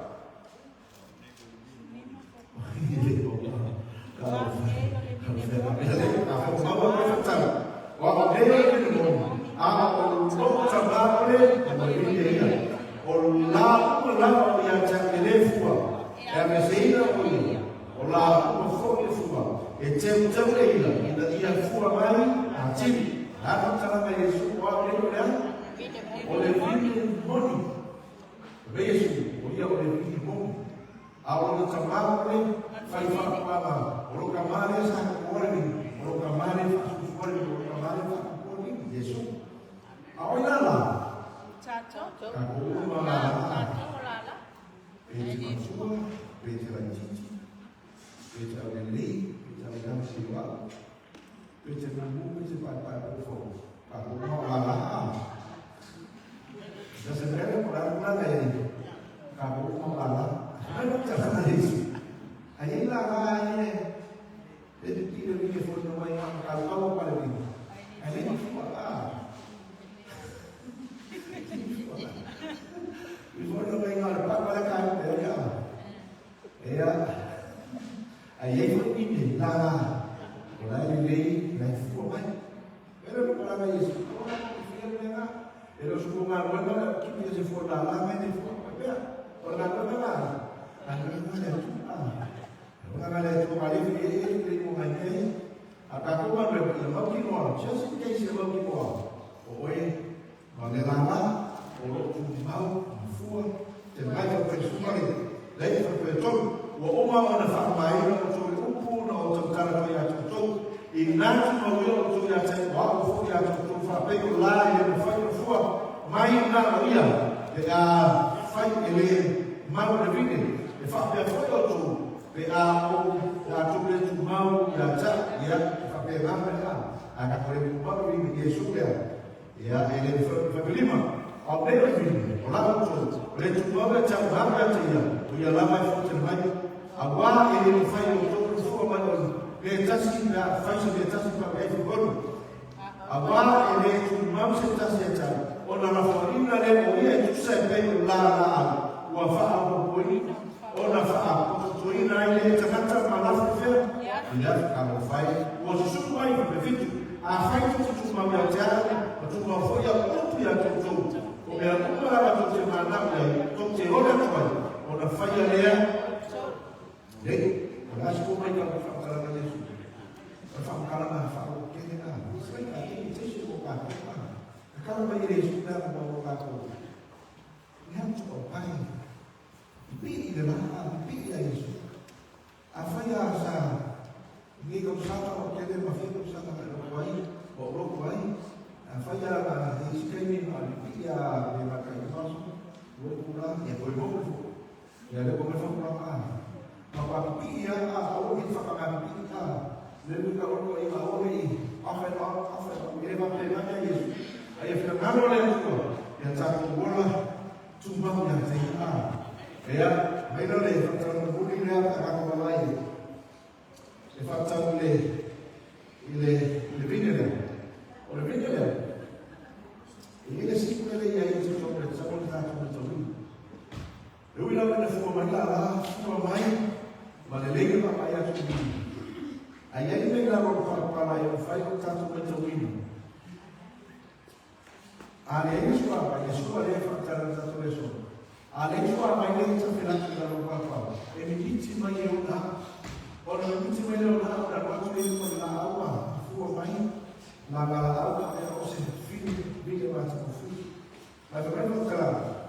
Speaker 5: Mas também não está.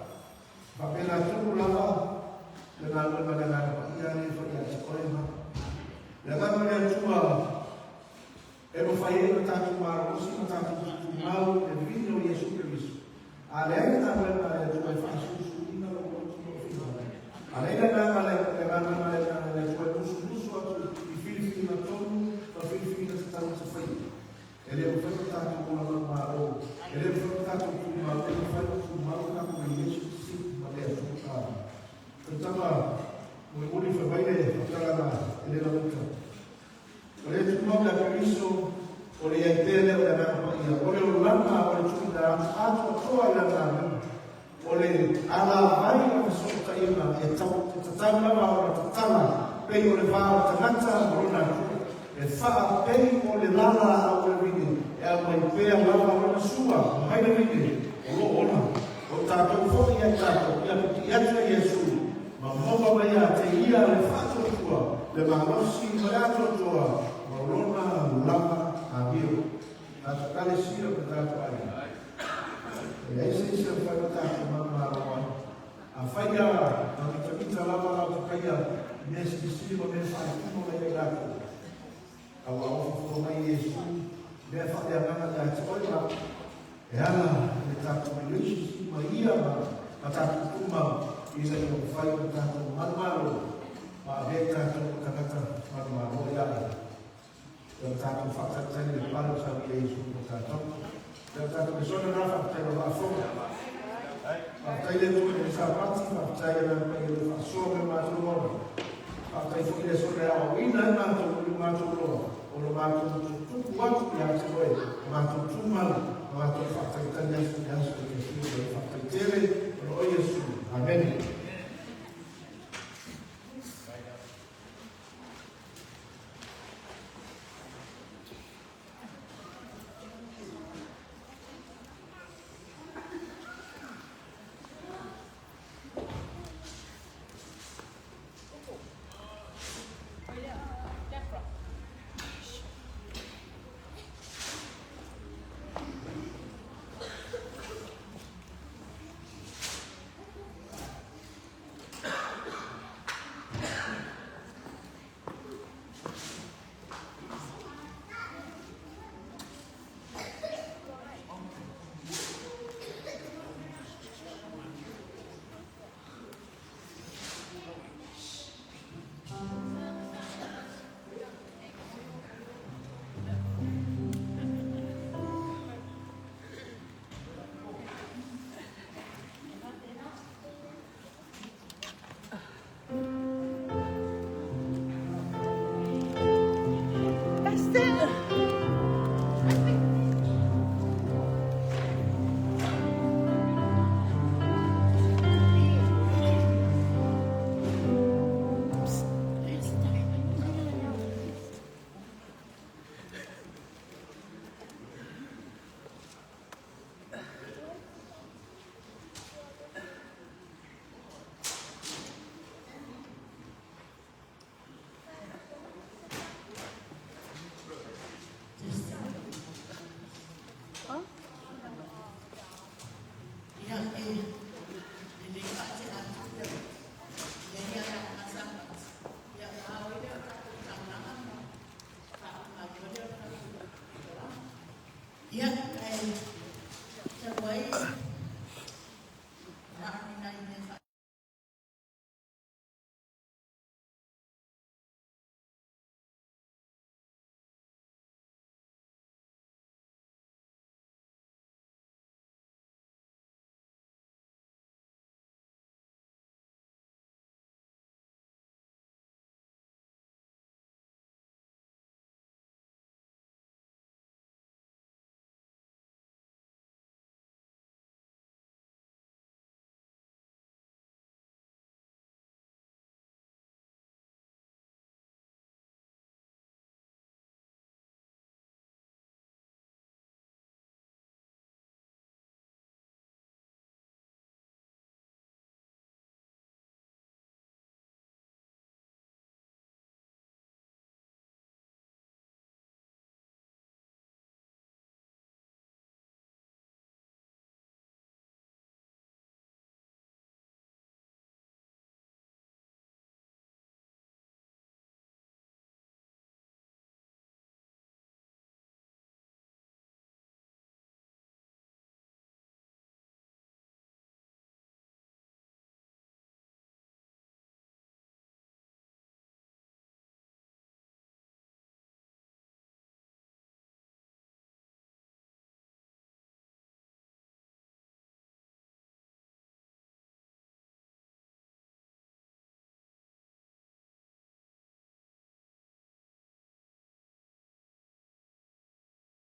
Speaker 5: Papel tudo lá, dengan berbagai ia ni ia sekolah. Dengan mereka cuma, faz o tanto mal, o tanto mal, o vídeo Jesus Cristo. Além da mereka cuma faz susu ini kalau além da mereka cuma susu atau filho na todo, para filho que está no sofá. Ele é o que está com uma mão, ele é o que está com uma mão, ele faz o mal na comunidade. Pertama, muli foi bem ele não muito. Olha tu mau da Cristo, olha a ideia da namanya, olha o lama, olha tu da ato toa da namanya, olha ala vai na suta ina, tama olha tama, pei olha vai tangata olha e fa pei olha lala olha vini, é uma pei lama olha sua, vai na vini, olha o tato foi e tato, e a Jesus. Mamma mia, te ia le fatto tua, le manossi malato tua, morona lama avio. A tale sia per tanto ai. E aí se fa tanto mamma roa. A faia, a vita lama la faia, nesse simo ne fa tudo le gato. A uau foi mai Yesu, ne fa de ana da tsoila. E ana, ne ta com Yesu, Maria, a ta com Ila yung fai ng tatong malmalo, maabeka itong kakata malmalo yan. Yung tatong fakta tayo ng palo sa Yesu ng tatong. Yung tatong isono na fakta ng mafong. Fakta ito ng isa pati, fakta ng pagkilo fasong ng matulong. Fakta ito ng iso na ako, ina matulong yung matulong. O matulong tutuwag yan sa way. Matulong tumal, matulong fakta ito ng Yesu ng Yesu. Fakta ito ng Yesu. Amen.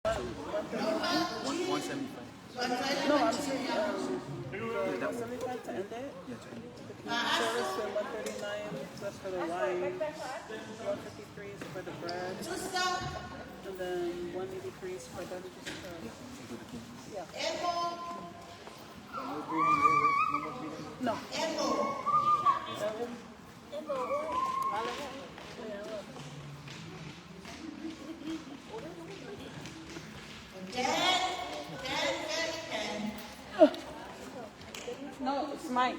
Speaker 8: No, I'm saying, that 75 to end it? Yeah, to end it. Service for 139, that's for the wine. 153 is for the bread. And then 183 is for beverages and service. Yeah. No. No, it's mine.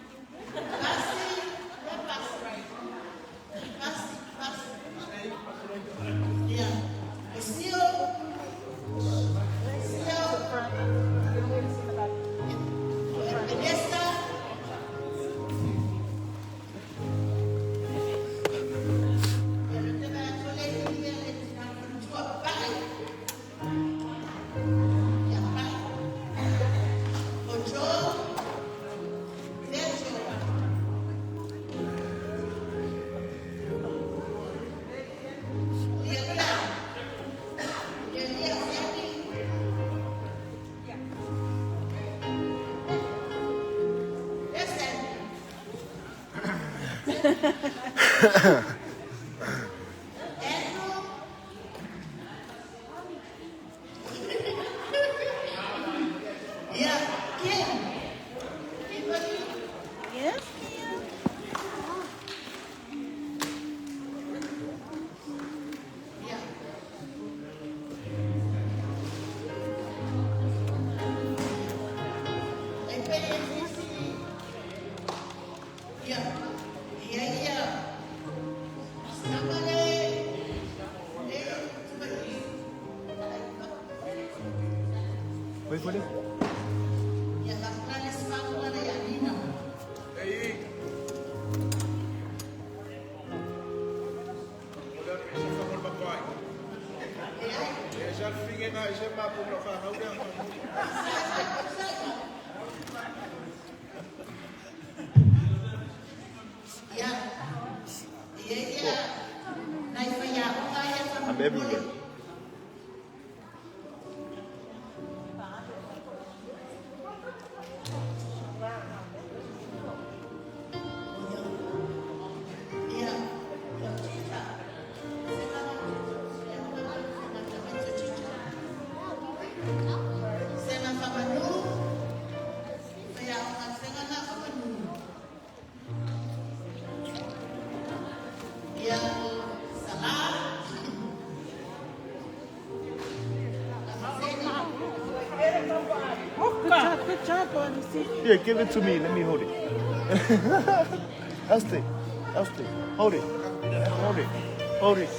Speaker 4: Wait for it. I'm everywhere.
Speaker 8: Good job, buddy.
Speaker 4: Here, give it to me. Let me hold it. Elsie. Hold it. Hold it. Hold it. Hold it.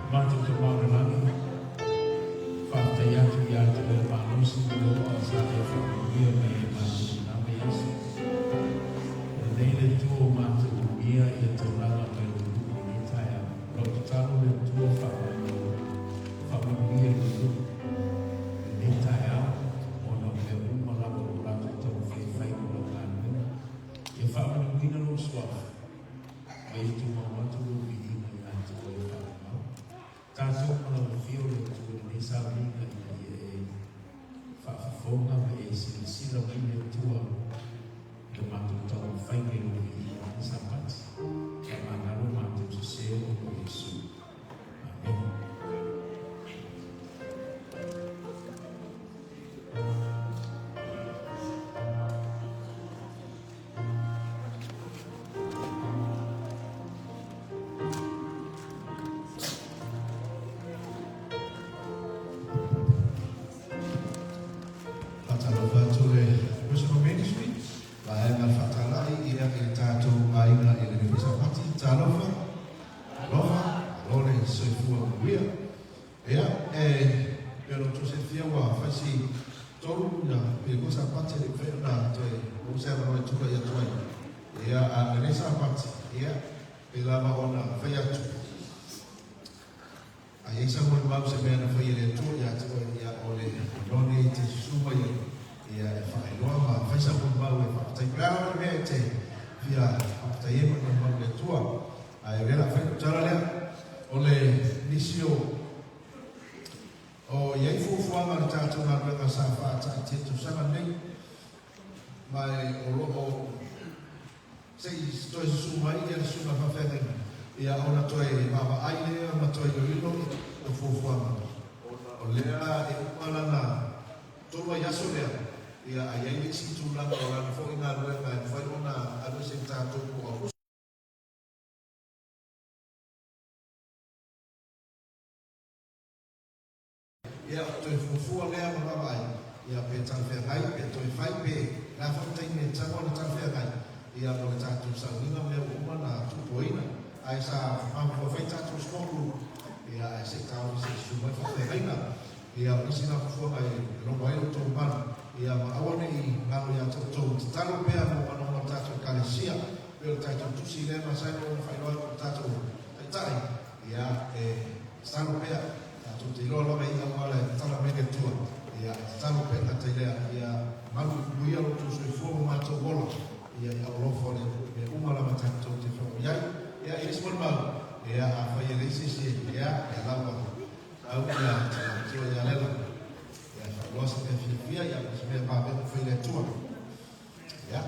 Speaker 1: Mātou te maunalani, whātai atu i atu e mānosi o a sāre whakamuia me e mātou nāme Yesu. E neile tū mātou mia i a tauranga mai o luku ni taia. Rau te tano le tū whakamuia o luku ni taia o na me umalawa o rātou tau whai o la kānui. E whakamuia no swafa. Mai tū mātou o vidina i atu o e whakamau. Tātou mana o whio le tū ni sa minga i e whaafonga me e sila wine tua le mātou tau whainge o i ni sa pati. Ka mānaro mātou te seo o Yesu. Amen.
Speaker 5: Ia toi fufua lea ma mawai. Ia pe talwhea ngai, pe toi whai pe. Nga whakatei me tango na talwhea ngai. Ia mo le tātou sa winga mea uma na tupoina. Ai sa whamua whai tātou skolu. Ia ai se tau se sumai whakatei haina. Ia nisi na fufua ngai rongo ai o tō mana. Ia ma awane i ngalo ia tō talo pea mo mana o tātou kalesia. Peo tātou tusi lea ma saino o whairoa o tātou tai. Ia talo pea. Te iloa lama i ngā le tala mene tua. Ia talo pena te lea. Ia malu kuia lo tu sui fuo mātou wola. Ia i aurofo le umalama tātou te whao iai. Ia i nismon mau. Ia a whai e reisisi. Ia e lawa. Au ia tua ia lela. Ia whaloasa me whiawhia. Ia mea pāpena whai le tua. Ia.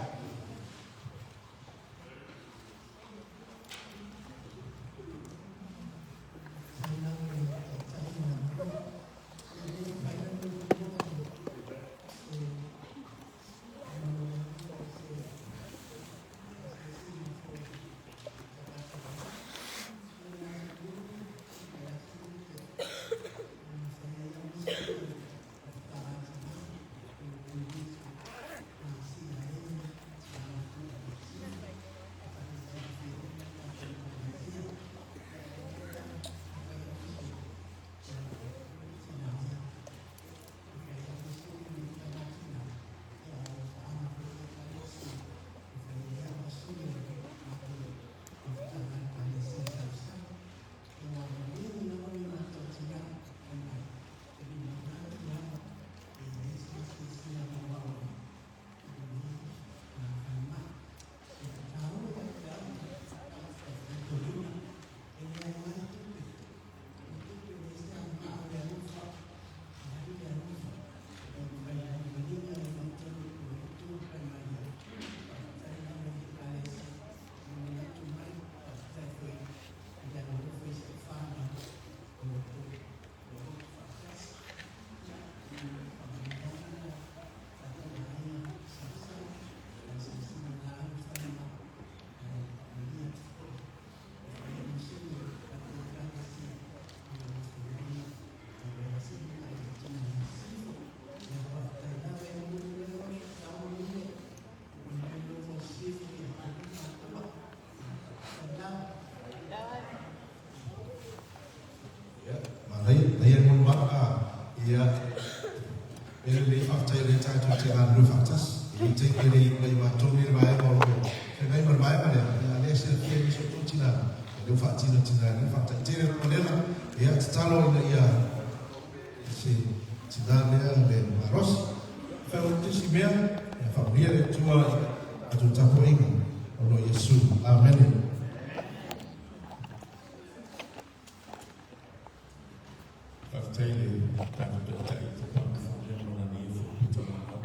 Speaker 5: Dai mon ba ia ele fakta ele ta to te gan faktas ele te ele mai ma to ni mai mo e mai ma mai ma le se ke ni so to tina le fakti no tina le fakta te le problema ia talo ia si tina le maros fa o te si mea e fa mia le tua a tu tapo inga o no Yesu amen.
Speaker 1: Aftaile tanto detai te panca de mona ni fu to ma.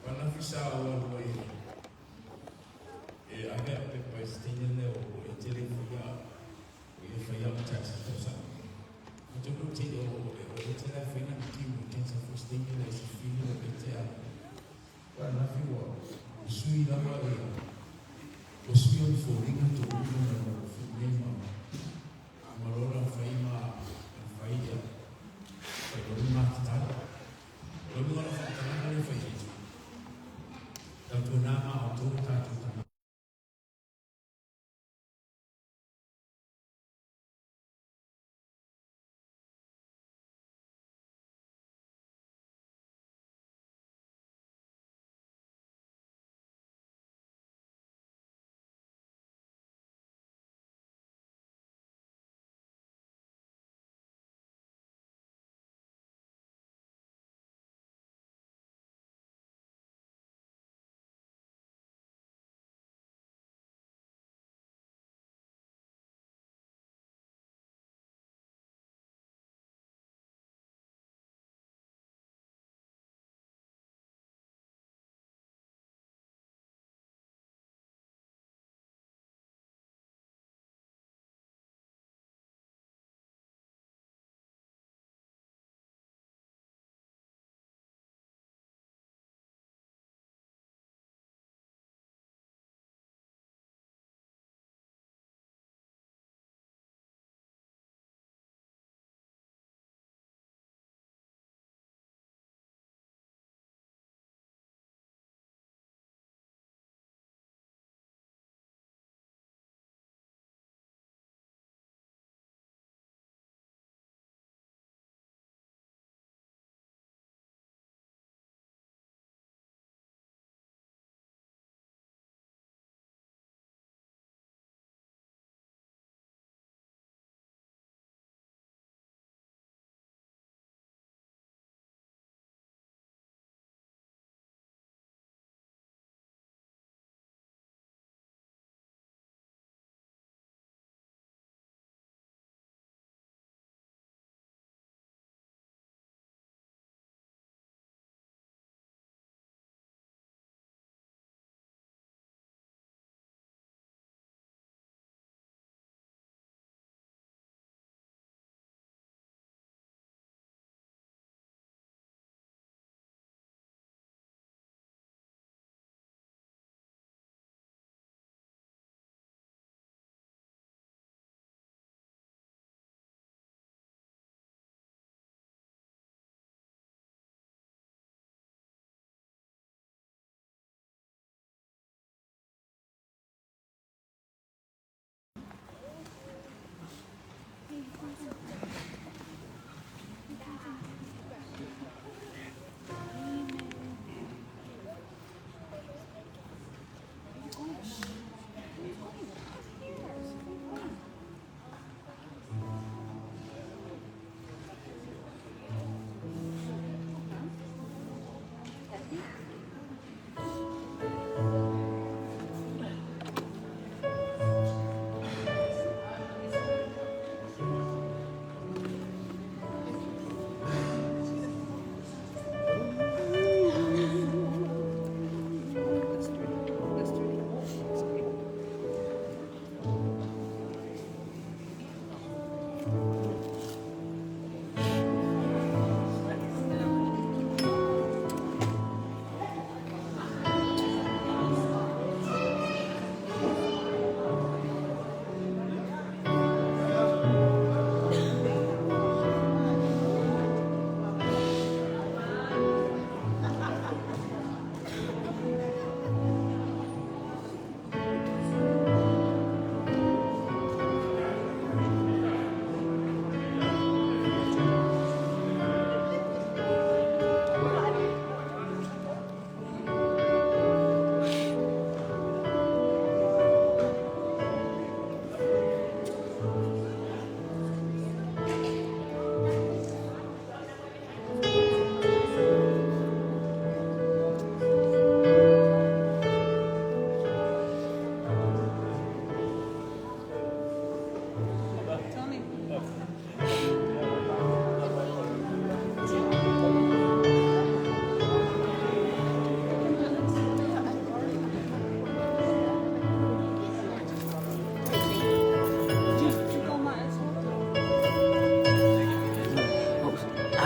Speaker 1: Quando fissa o voi e ave pe pastinha ne o e telefonia e foi a taxa cosa. Então não tinha o telefone antigo que se fosse tinha esse filho de BTA. Quando viu o sui da Maria o sui o forinho to o filho a malora foi uma faida foi uma matada eu não era fatada não foi isso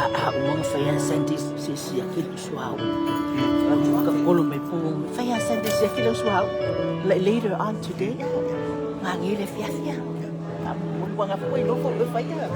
Speaker 9: Mga faya santis si akil suaw. Kakolo may pong faya santis si akil suaw. Later on today, ngangile fia. Mga po'y loko faya.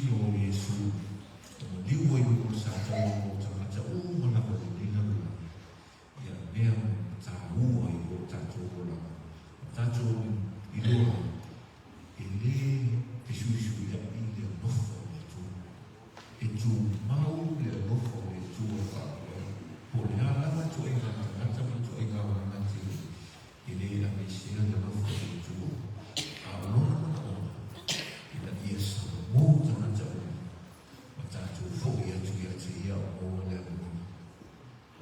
Speaker 1: sino o Yesu. Liu o mo sa tau o ta mana ko ni na ya mea ta ua i o ta tau o la. Ta tau i loa e le isu ia i le nofo e tu. E tu mau le nofo e tu o wha. Po le ala tu e ngā tu e ngā ngati i le a me sea le nofo e tu. A lona mana ona i la ia sa mō tana tau. Ma tātou fōi atu i atu ia o le amuna.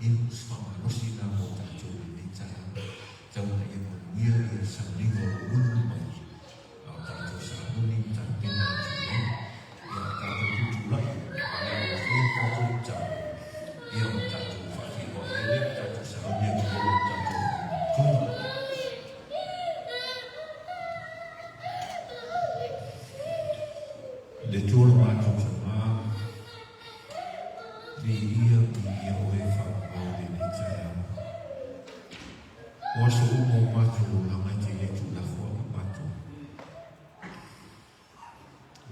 Speaker 1: In smama nosi nā mō tātou i ni taha. Tau na ia manuia i a sa ringo o unu mai. A tātou sa huni tā pena atu ia. Ia tātou tutulai. Ia o whai tātou tātou. Ia o tātou whaki o ele. Tātou sa huni atu o tātou tūna. Le tūna mātou sa mā. Ni ia o e whakapau le ni tae ama. O aso umo mātou o la mai te letu la fua ki mātou.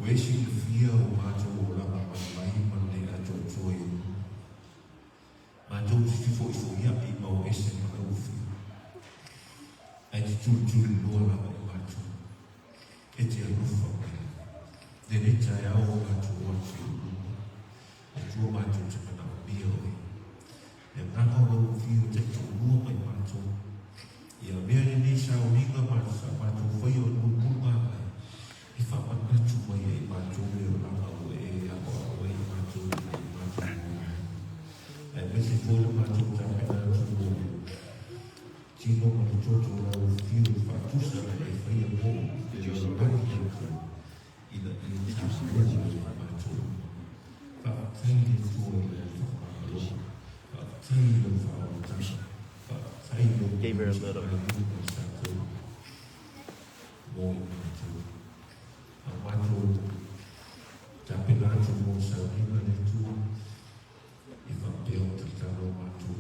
Speaker 1: O esi le fia o mātou o la mai man le a tō tōi o. Mātou te tifo i fōia i mau ese mana uwhi. Ai te tūturi loa la mai mātou. E te anufa mai. Le ne tae au o mātou o atu i umo. E tua mātou te mana o mia oi. E ngana o whio te tōrua mai mātou. Ia mea ni nei sa o ringa mātou sa mātou whai o nunga mai. I whamanatu mai e mātou e o langa o e a o e mātou e mātou. E me te fōle mātou ta pena atu o. Tino mana toto la o whio whatusa e whai a mō. E o rani e o ina i tāpua o mātou. Whakatai e tō e whakaro. Whakatai e whakaro. Whakatai e
Speaker 4: Gave her a little.
Speaker 1: Mō i mātou. A mātou tāpena atu mō sa ringa ne tua. I whapeo te taro mātou.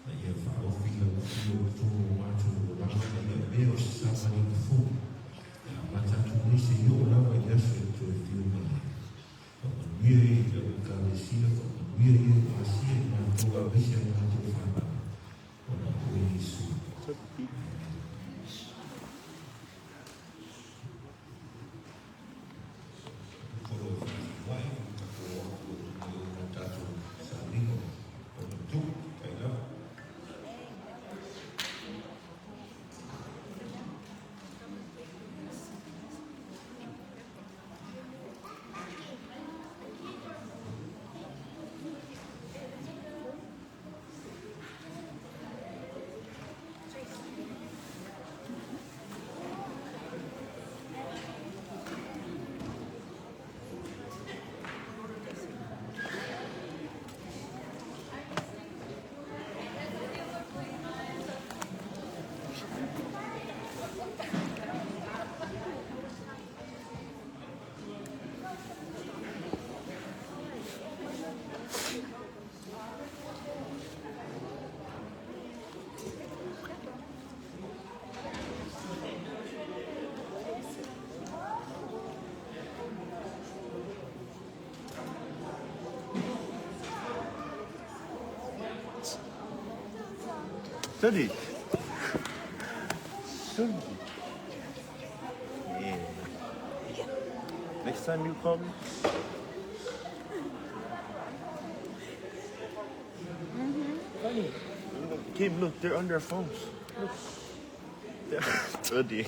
Speaker 1: Na ia whaofila o whio tō mātou o rama. Na ia meo sa samari na fō. A mātou nese i o rama i aso e tō e whio mai. Ia e te o kālesia, ia e o asia i mātou a vese a mātou whana. O nā o Yesu. Koro wai, kako o tātou sa ringo. O nā tū, kai rā.
Speaker 4: Study. Study. Yeah. Next time you call me. Funny. Kim, look, they're on their phones. Look. Study.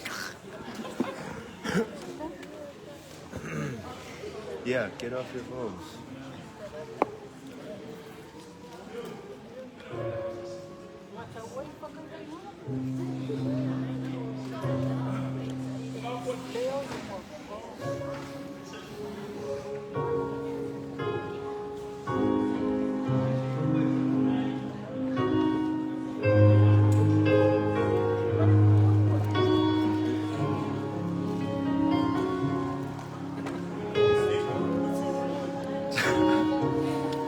Speaker 4: Yeah, get off your phones.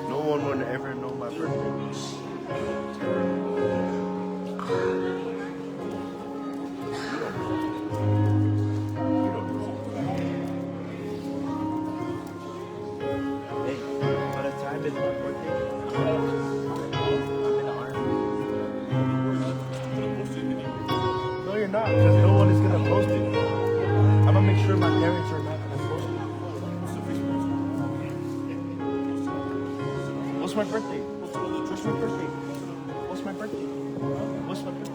Speaker 4: No one would ever know my birthday. You don't know. No, you're not, because no one is gonna post it. I'm gonna make sure my parents are not gonna post it. What's my birthday? What's my birthday? What's my birthday? What's my birthday?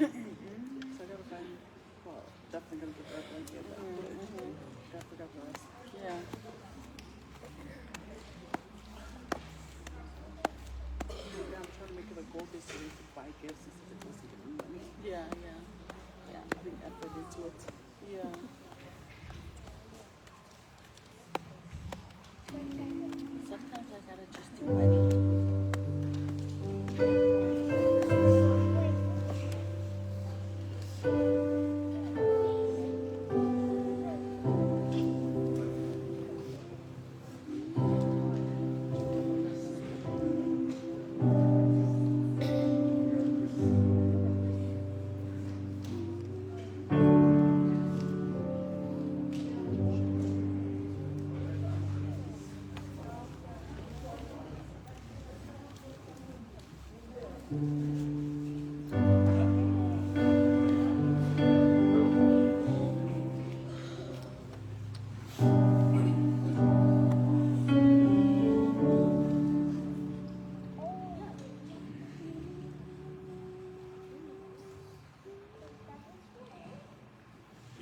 Speaker 8: So I gotta find, well, definitely gonna give her a blanket. Gotta forget the rest. Yeah. Yeah, I'm trying to make it a goal this year to buy gifts instead of just giving money. Yeah. Putting effort into it. Yeah.
Speaker 9: Sometimes I gotta just do money.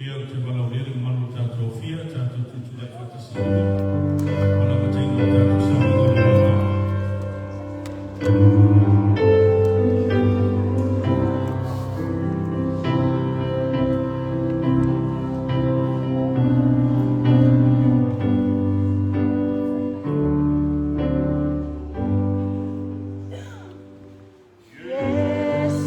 Speaker 1: Ia o te walaurere manu tātou whia, tātou te tula whakasirua. Wana matenga tātou sawi ngoro wata.
Speaker 9: Yes,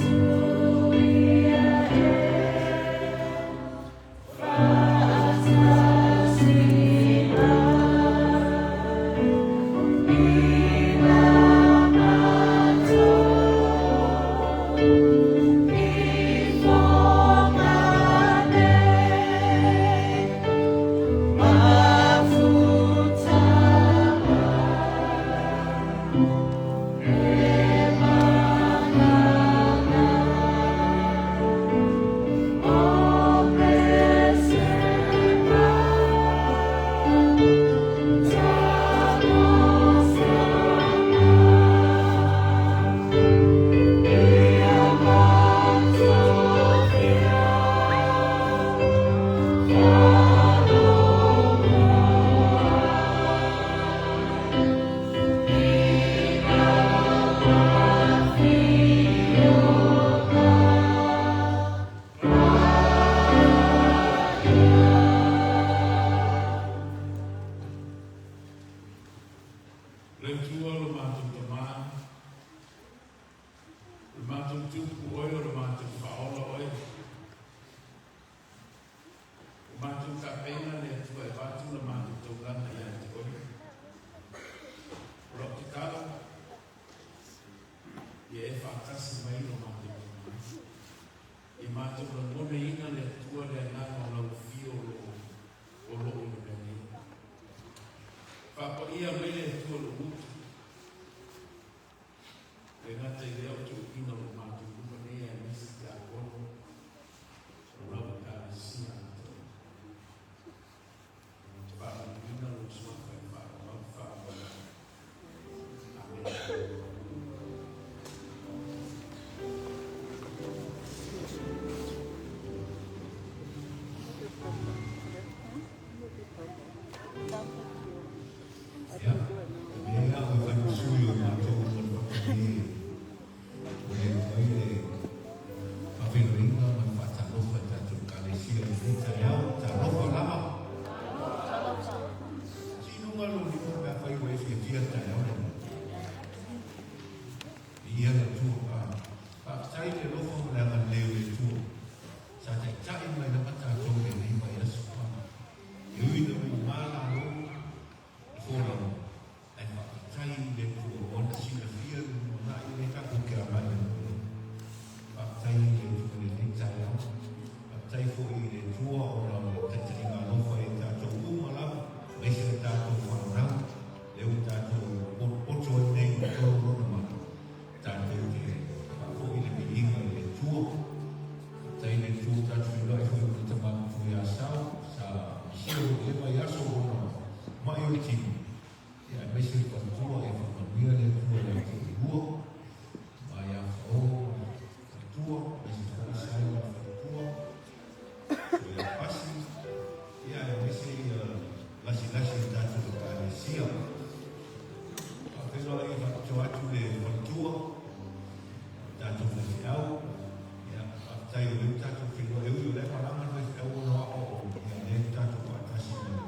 Speaker 5: tai o tātou whenua eu i le marama no e au no a o ia le tātou patasi no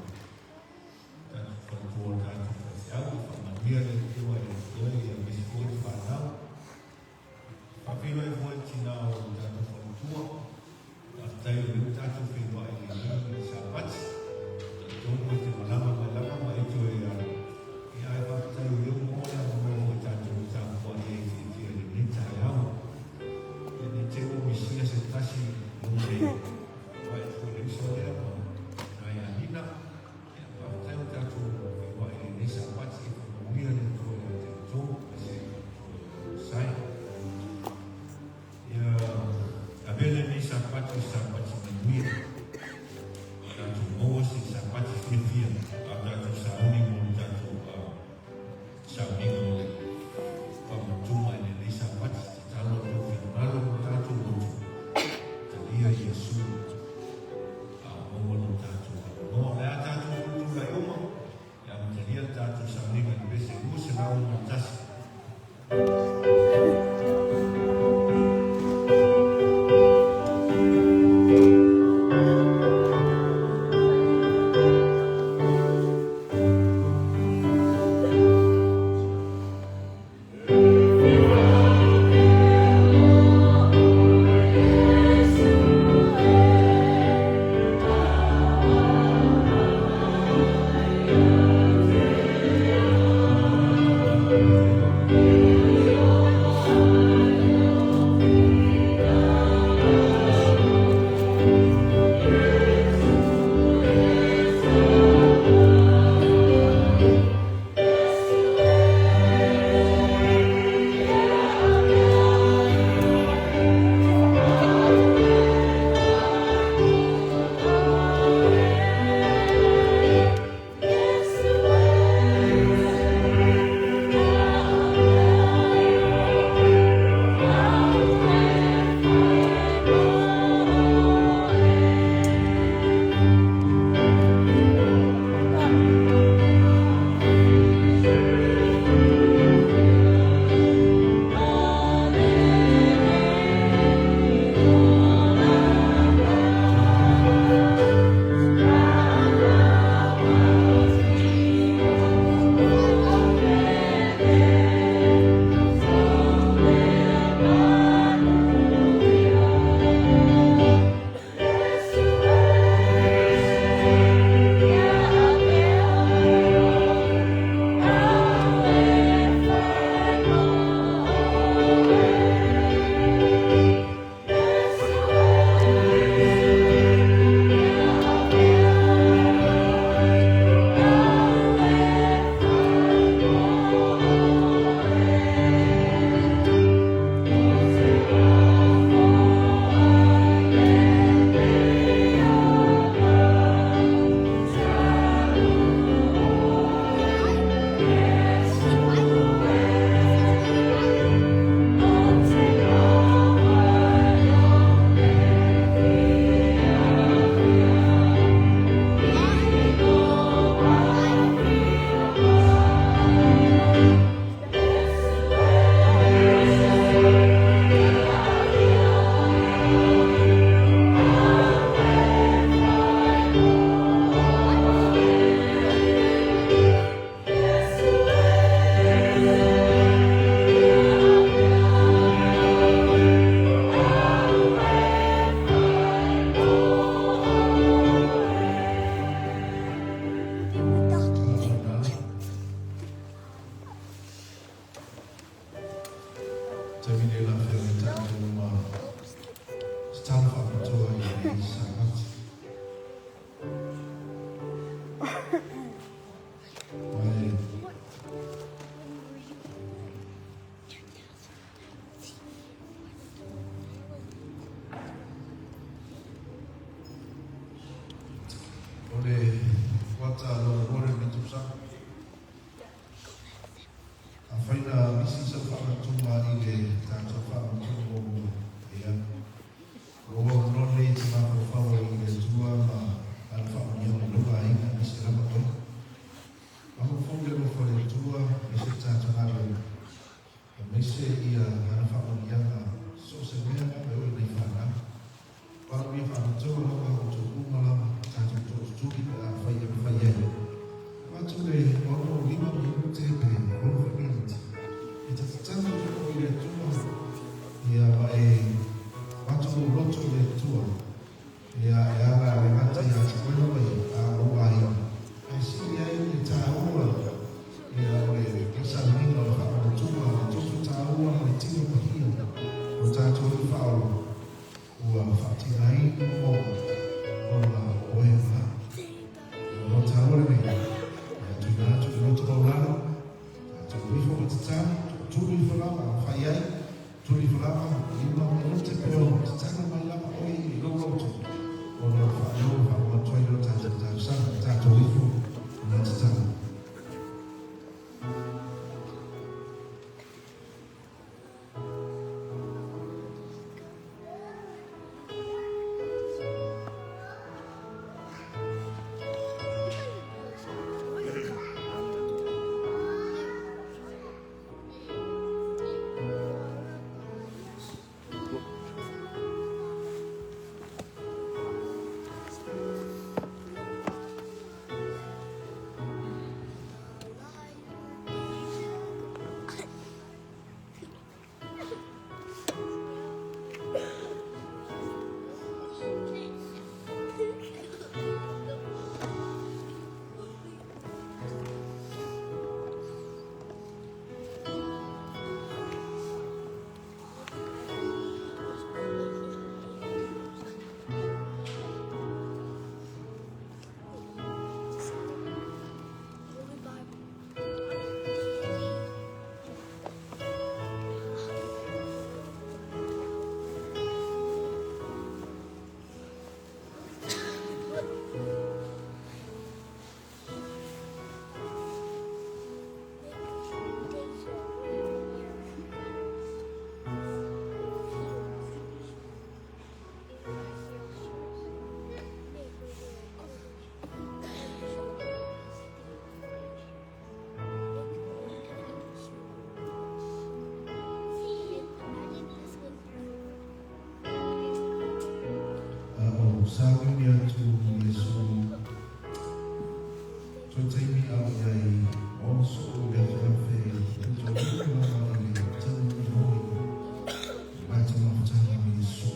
Speaker 5: tātou whantua tātou kasi au whamania le tua e tua ia mesi kua te whanau whawhino e mua tina o tātou whantua a tai o tātou whenua e le sa pati tātou mo te marama mai lama mai e tua ia ia e whakatai o eu moa mo tātou tātua e te tia le nita e au te o misia se tasi no te vai ko le soia ma ai anina e pa tau tatu e vai le sa pati ko mia le to te to se sai ia a bele ni sa pati mia tatu mo se sa pati fia a tatu sa uni mo tatu sa uni mo le pa mo tuma le sa pati talo to finalo ia Yesu a mono tatu no le tatu tu la yoma ya mtelia tatu samlinga ni bese muse na una tasi tu roto le tua. E ala le ngata ia te kono mai a roa ia. Ai siri ai ni tā ua. E a ole kisa minga o hapa o tua. O tutu tā ua le tino pahia. O tātou i whaolo. Ua whaatinai o la oewa. O tā ua le mea. E tu nā tu roto o lana. Tu rifo o te tā. Tu rifo lama whai ai. Tu rifo lama. I ua me no te peo. Te tanga mai lama oi i lo roto. O la whaio whaua toiro tātou sana. Tātou rifo. Nā te tanga. Sabi atu Yesu Tutai au yai Onso le kafe Tutai au yai Tani hoi Bati mafutana Yesu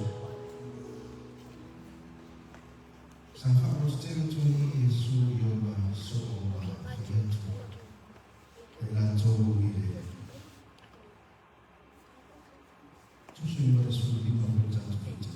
Speaker 5: Sanfamos tentu Yesu Yoba soa Yetu Elato ide Tusu yoba Yesu Lima mutatu kita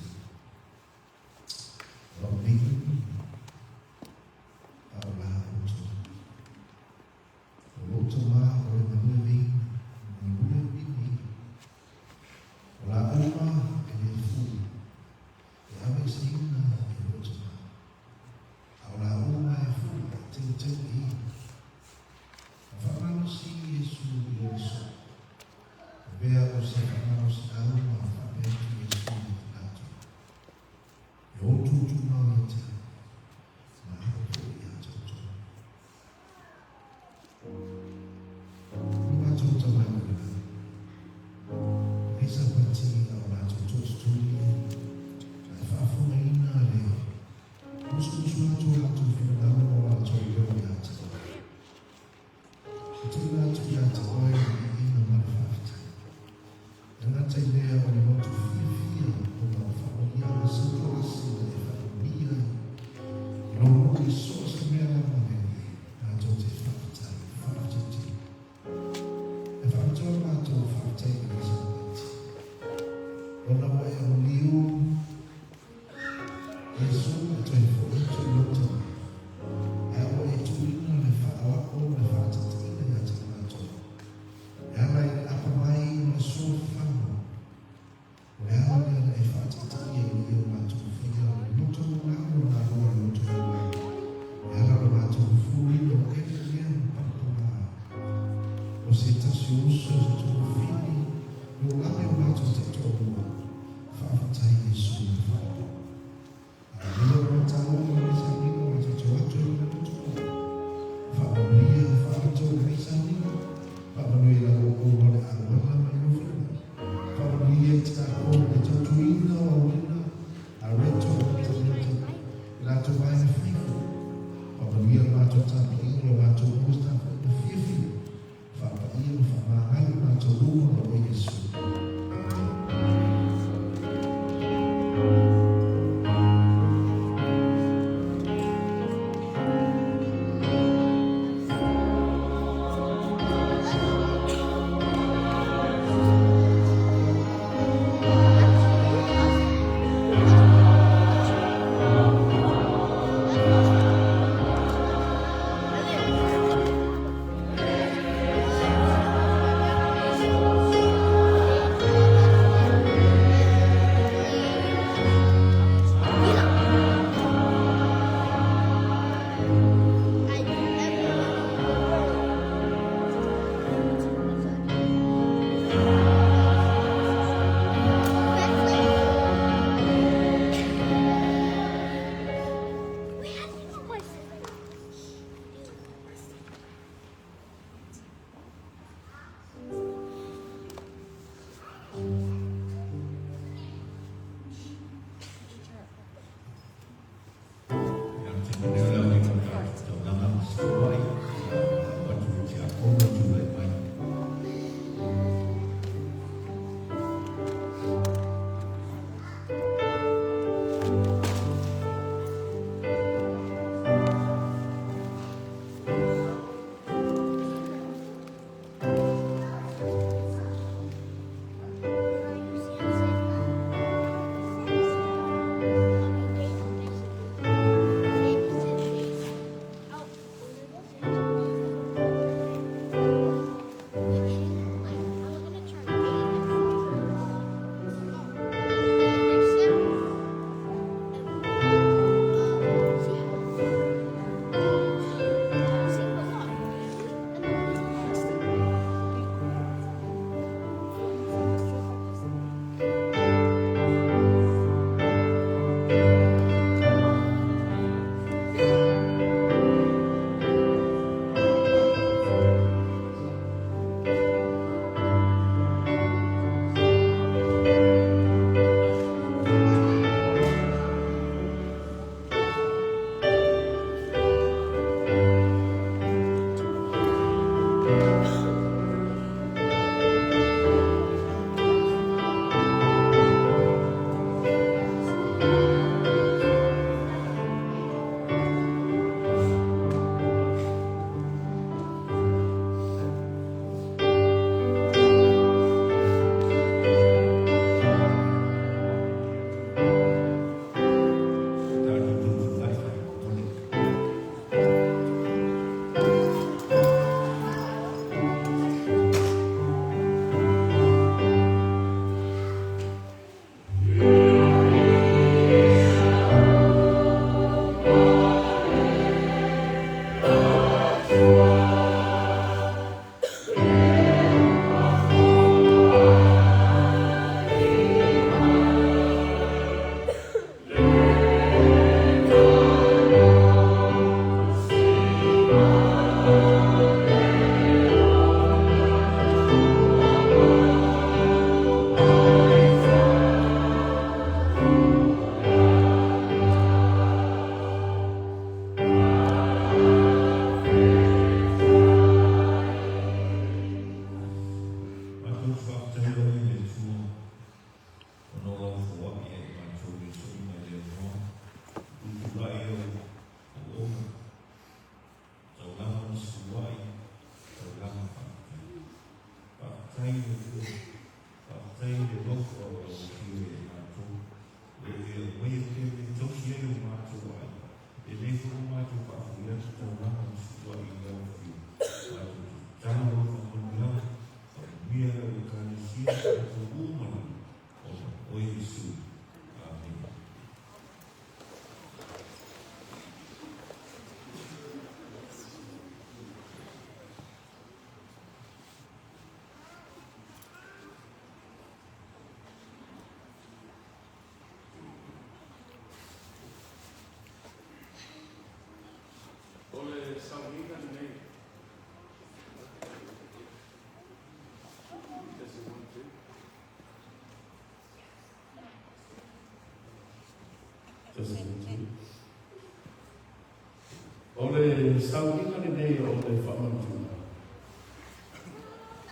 Speaker 1: Ole sauringa le nei o le whamantua.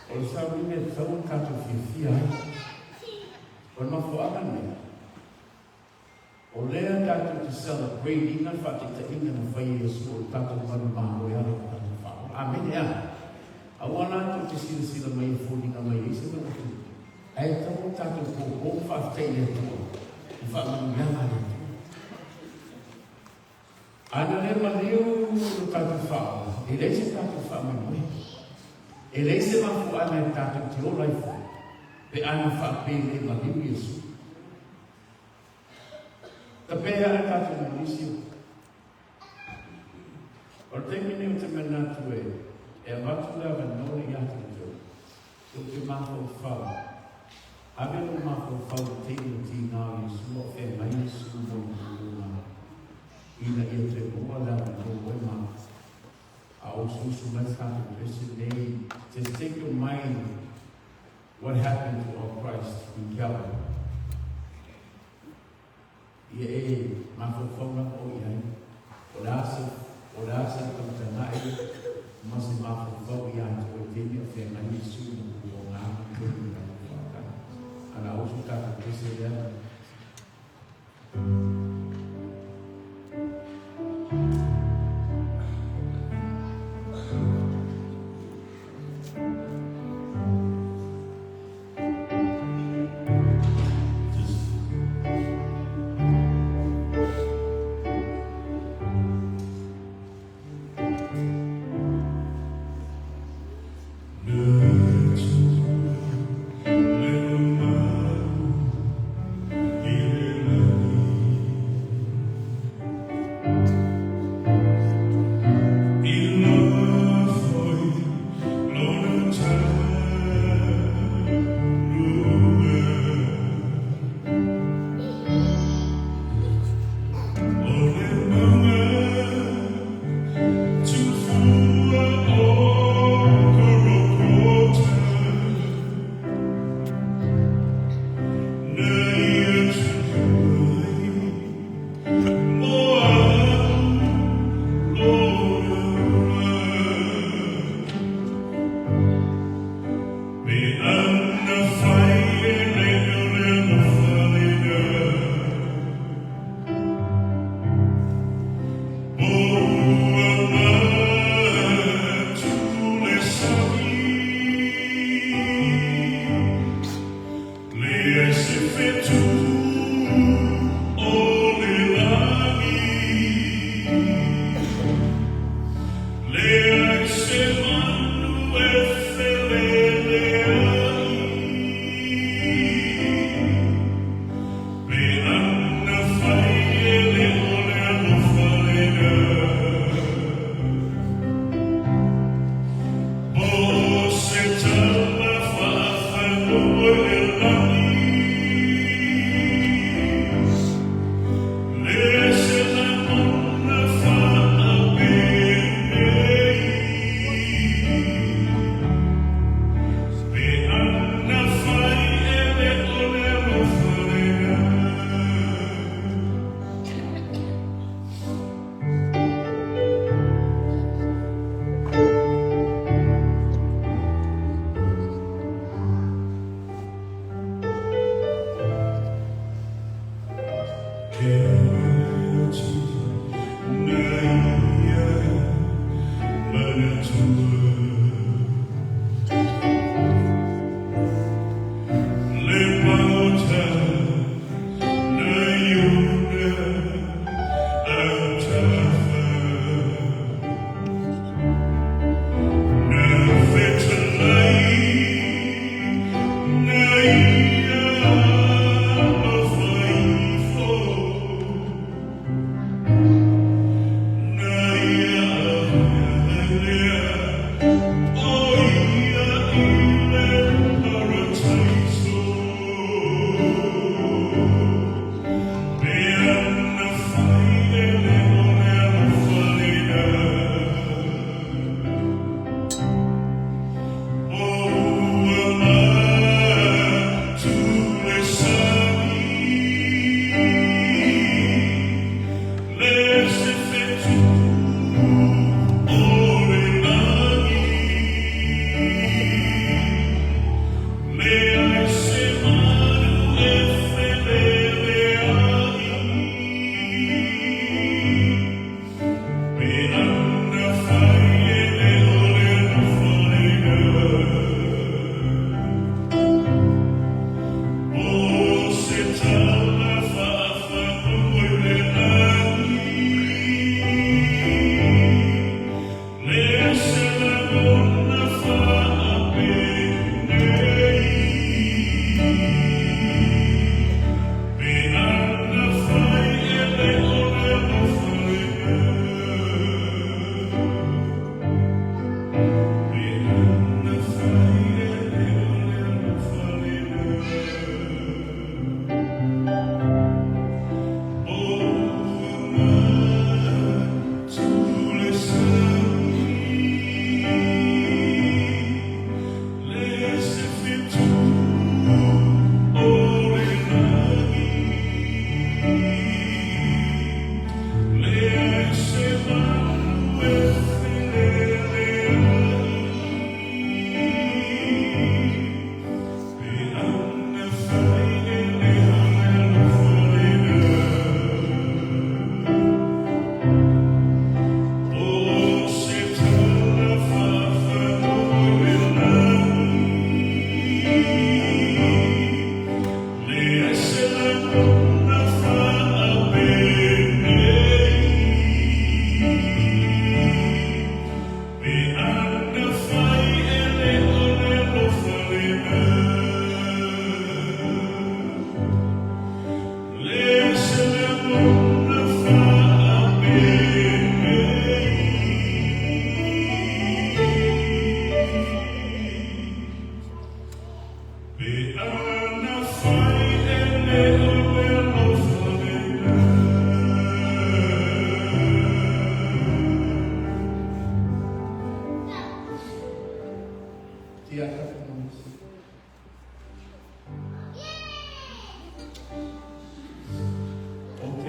Speaker 1: Ole sauringa le tau kato whiwhia ai. Ole mafo ana mea. O lea kato te celebrate inga whate ta inga na whai Yesu o kato manu maho e ala kato whao. Amen ea. Awana atu te sila sila mai whoninga mai ese mana tu. Ai tau kato po o whafte le tua. I whamanu yama le tua. Ana le maniu no tatu whao, e reise tatu whao mai. E reise mafu ana e tatu te o laifu, pe ana wha pe le maniu Yesu. Ta pēa e tatu na nisio. O te mine o te mena tu e amatu lawa nori atu jo, o te mafu whao. Ave no mafu whao te ino ti ngā Yesu, o e mai Yesu mo ngā. Ina ia te mua lawa no wema. A o susu mai kata pese nei. Just take your mind what happened to our Christ in Calvary. Ia e mawhawhauna o iai. O rasa kamtanai. Masi mawhawhau iai to e temi o whenga Yesu o ngā kuri na whaka. Ana o su kata pese lea.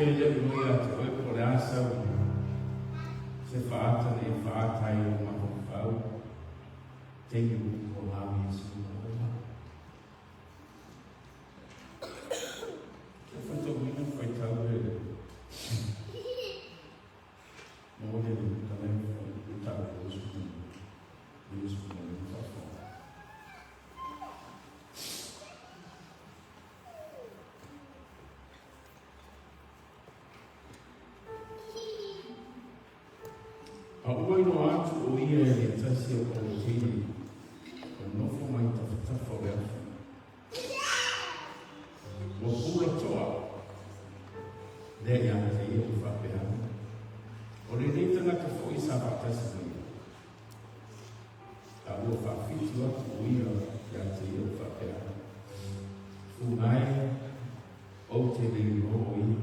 Speaker 1: pele o ia te oi por asa se faata e faata e uma pau tenho o lá isso que foi todo mundo foi tal não olha também foi tal isso Oi no atu o ia e tasi o kolotini o nofo mai tawhatafa o ea o pura toa le ia te ia tu whapeana o le nei tangata fo i sa whatasi mai a ua whawhitu atu o ia ia te ia tu whapeana funai o te liri o ia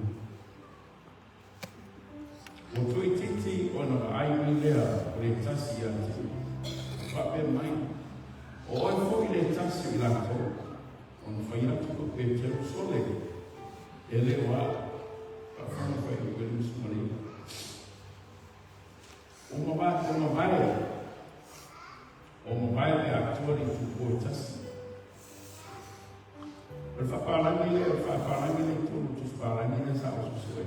Speaker 1: o tui titi o na ai mi lea o le tasi a te whape mai o ai fo i le tasi i lato o na whai atu ko pe te sole e le wa a whana whai o le musumari o mawai e aktuari tu ko tasi o le whaparangi le tonu tu whaparangi le sa o susue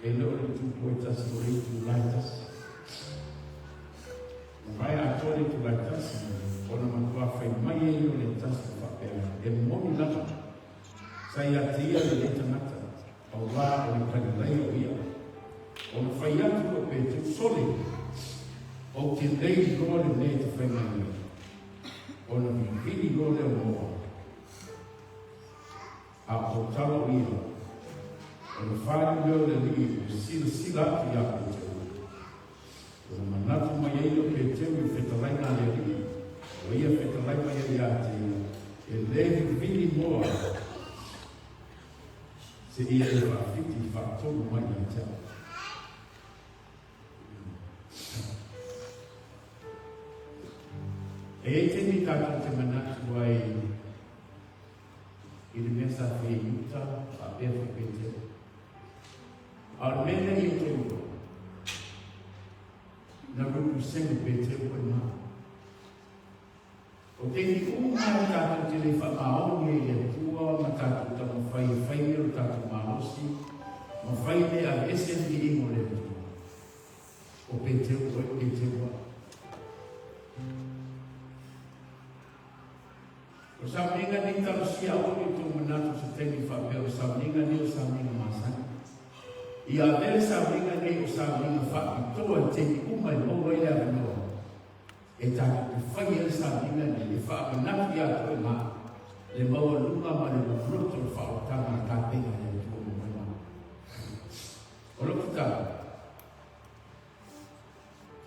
Speaker 1: e leo le tupuetas o rei tu laitas. Vai a tore tu laitas, o na matua fai mai e io le tas o whapea. E moni lata, sai a tia le le tanata, au wā o le kanilei o ia. O na fai atu o pe tu sole, o ke lei roa le ne te fai mai. O na vivini roa le moa. A o talo ia, o na whāri leo le li, o sila ki a o te ua. O na manatu mai eio pe teu i whetalai nā le li, o ia whetalai mai e a te ua, e lehi vini moa, se ia e whawhiti whaatonu mai i te ua. E teni tātou te manatu ai i le mesa whi iuta a pēwha pēteu. Ar mene i te ua, na rupu sengu pēteu koe mā. O teni umai tātou te le whamaoni e tua, ma tātou tamo whai o tātou māosi, ma whai me a esendi i mo le tua. O pēteu koe pēteu ua. O sauninga ni talo sia oi tō manatu sa teni whapea o sauninga ni o sauninga masani. I a vele sauninga ni o sauninga whapi toa teni umai loa i a noa. E tāku te whai e sauninga ni le whapi nafi a toi mā. Le maua lunga ma le roto le whaotanga ka penga le tō mo mā. O loku tāku.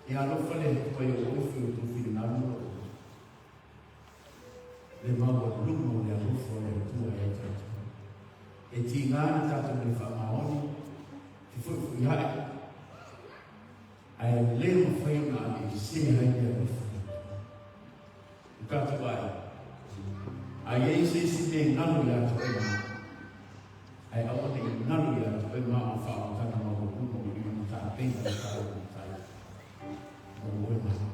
Speaker 1: E a lofa le koe o oifu o tō whiri nānu o le maua lumo le arufo le tua e tatu. E ti ngāna tatu le whamaoni, ti fuifu i hae, a e leo whaina a i se hai le arufo. I tatu ai, a i e se ne nanu i atu e maa, a e aone i nanu i atu e maa o whaotana maua lumo i mana tā penga i tāu i tāu. O e maa.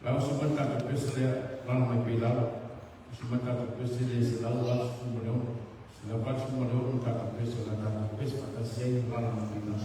Speaker 1: Lau semata ke pesele lan mai pilau, semata ke pesele selau las fumoleo, selapas fumoleo tak ke pesele tak ke pes pada sei lan mai pilau.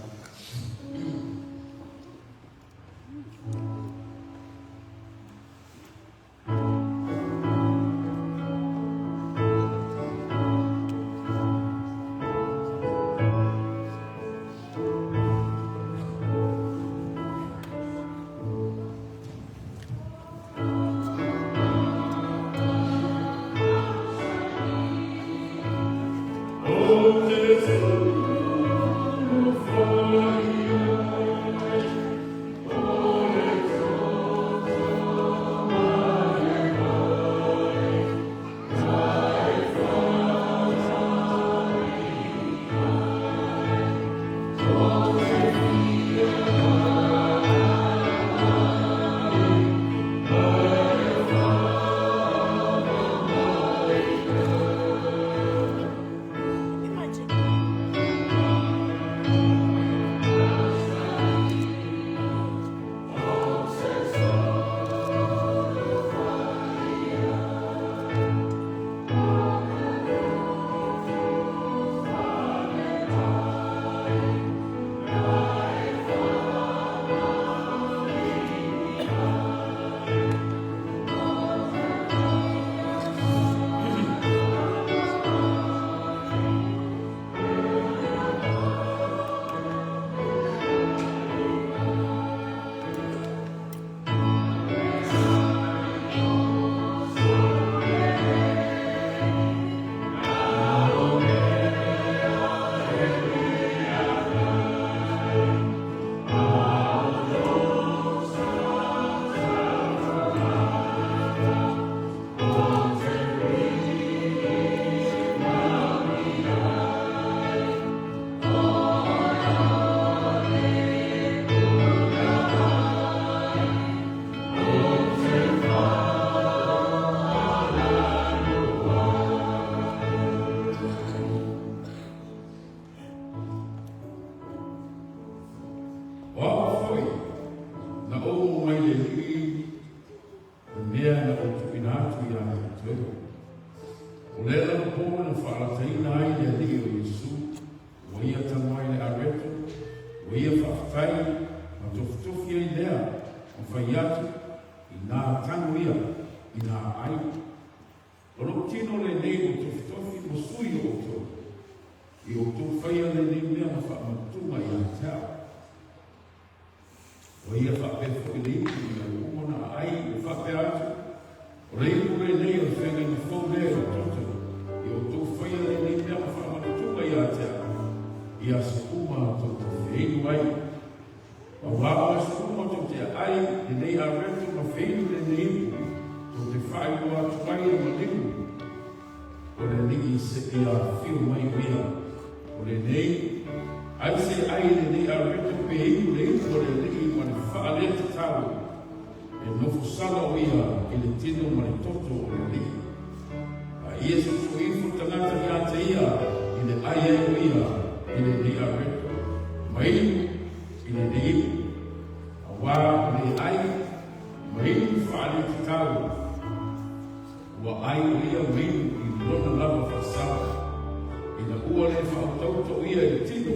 Speaker 1: atu ia atu. O le la po na whaalateina ai le ali o Yesu, o ia tamai le areto, o ia whaatai, ma tofutofi ai lea, o whai atu, i nā tango ia, i nā ai. O lo tino le nei o tofutofi mo sui o to, i o to whaia le nei mea ma whaamatuma i a tau. O ia whaapefo i le iku i a umona ai, o whape atu, o le iku le nei o whenga i fau lea o toto, i o tō whaia le nei mea ma whaamatuka i a tea, i a sakuma tō tō whieinu ai. Ma wāo a sakuma tō te ai, i nei a reto ma whieinu le nei iku, tō te whainu a tuai a ma limu. O le nigi se i a whiu mai wia, o le nei, ai se ai le nei a reto pe iku le iku o le nigi ma le whaale te tau, e nofo sala o ia i le tino ma le toto o le nigi. Ia se so info tangata ni ate ia, i le aia o ia, i le nei a reto. Ma iku, i le nei iku. A wā o le ai, ma iku whaale te tau. Ua ai o ia ma iku i lona lava whasawa. I na ua le whautauto ia i tino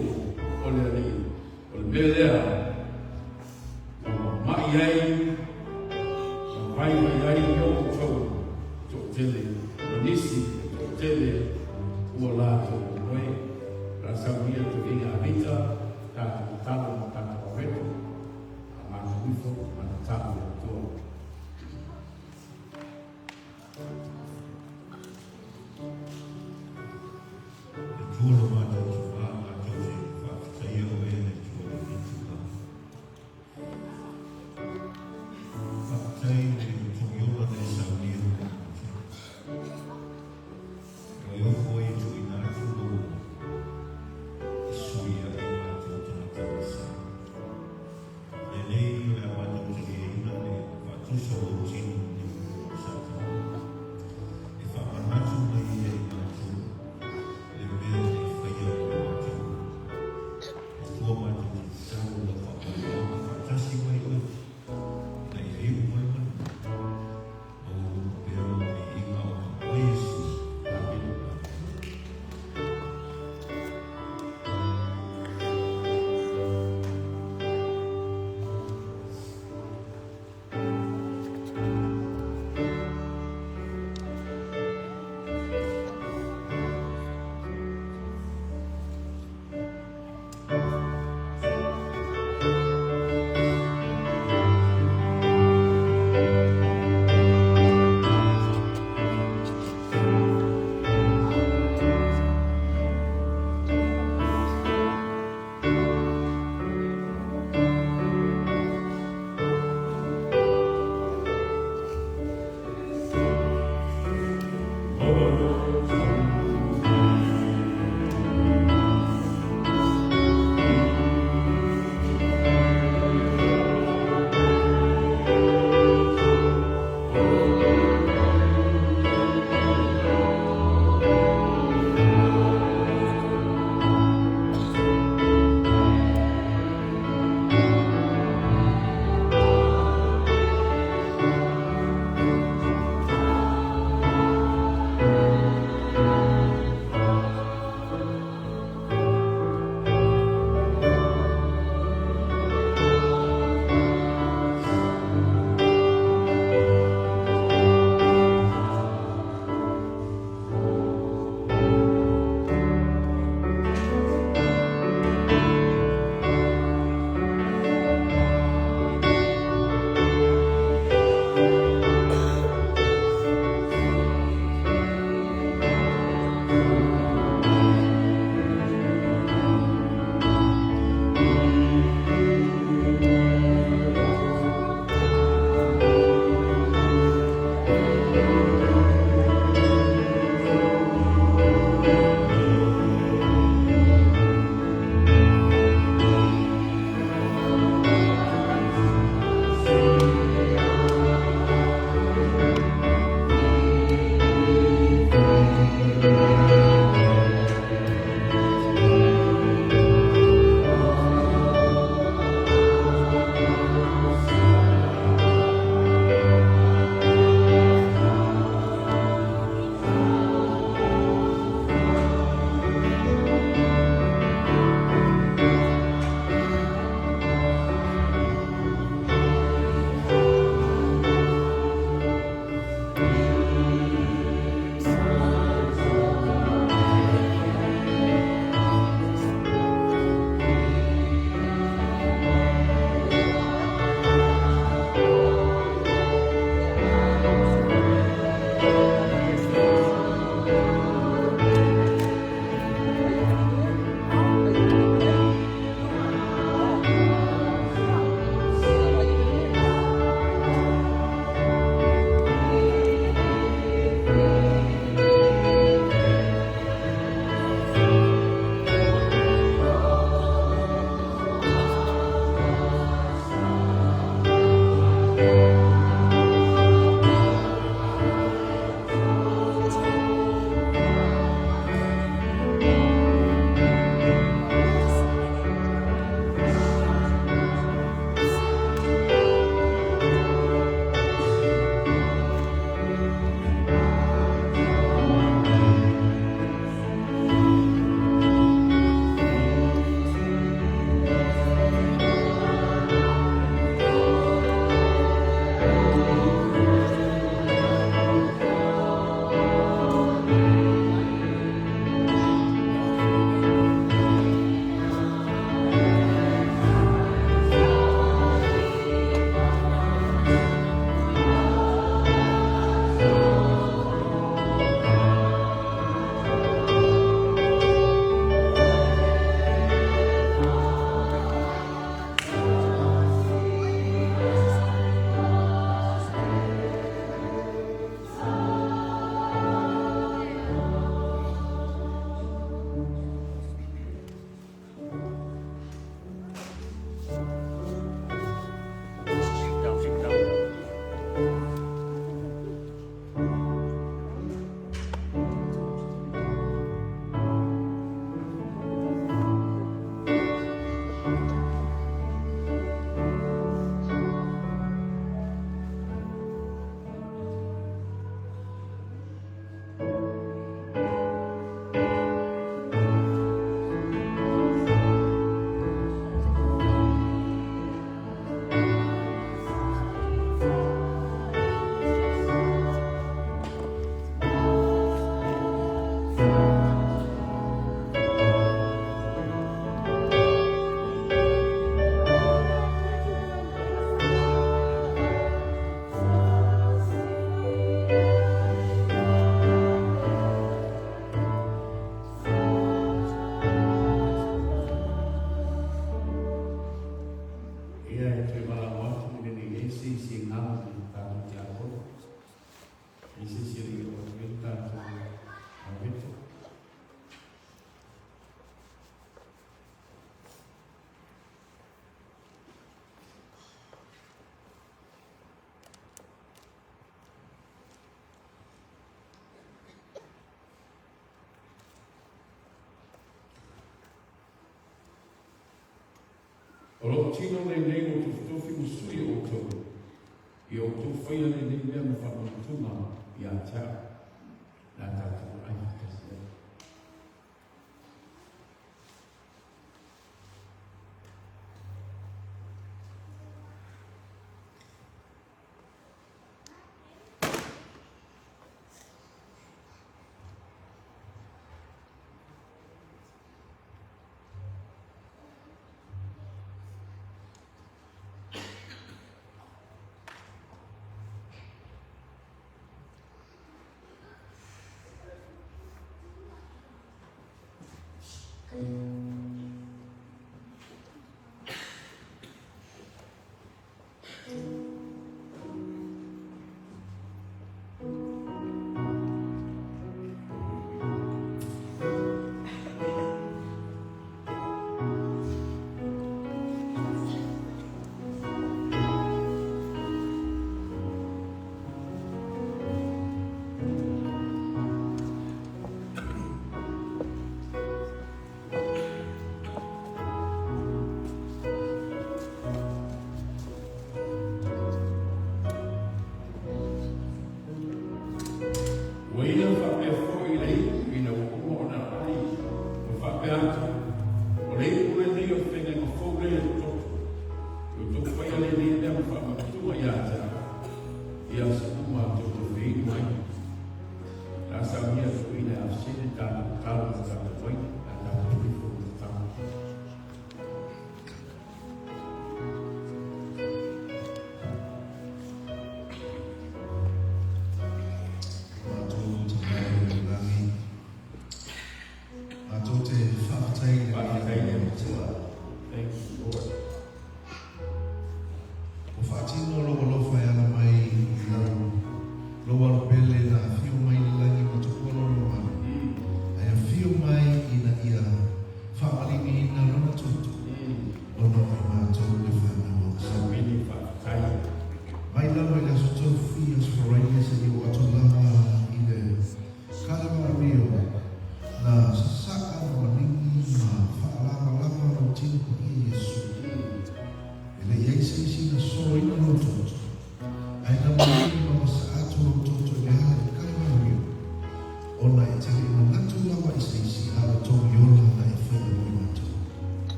Speaker 1: o le alii, o le melea. Ua mai ai, ma vai mai ai i o tau, tō tele. Nisi, tele, ua lato, noe, la sauria tu inga avita, tātu tātu, tātu reto, a mana wifo, mana tātu toa.
Speaker 10: Tūla mātou tu wā, mātou te whakataia o e ne tūla ni tuka. Whakatai ne tūiola ne sauria o e ofo e tu i nā tūlo i suia e mātou tana tāwasa. E nei o e a mātou te e ina ne whatusa o tinu ni o sata. E whamanatu mai e mātou, le mea e whaia o mātou. E tua mātou te tau la whakamau a whatasi mai o nei e iu mai manu. O pero e inga o Yesu.
Speaker 1: lo tino nei nei o tu tofi usui o tu. I o tu whaia nei nei mea ma whakamutunga i a tea. Nā tātou ai kasi.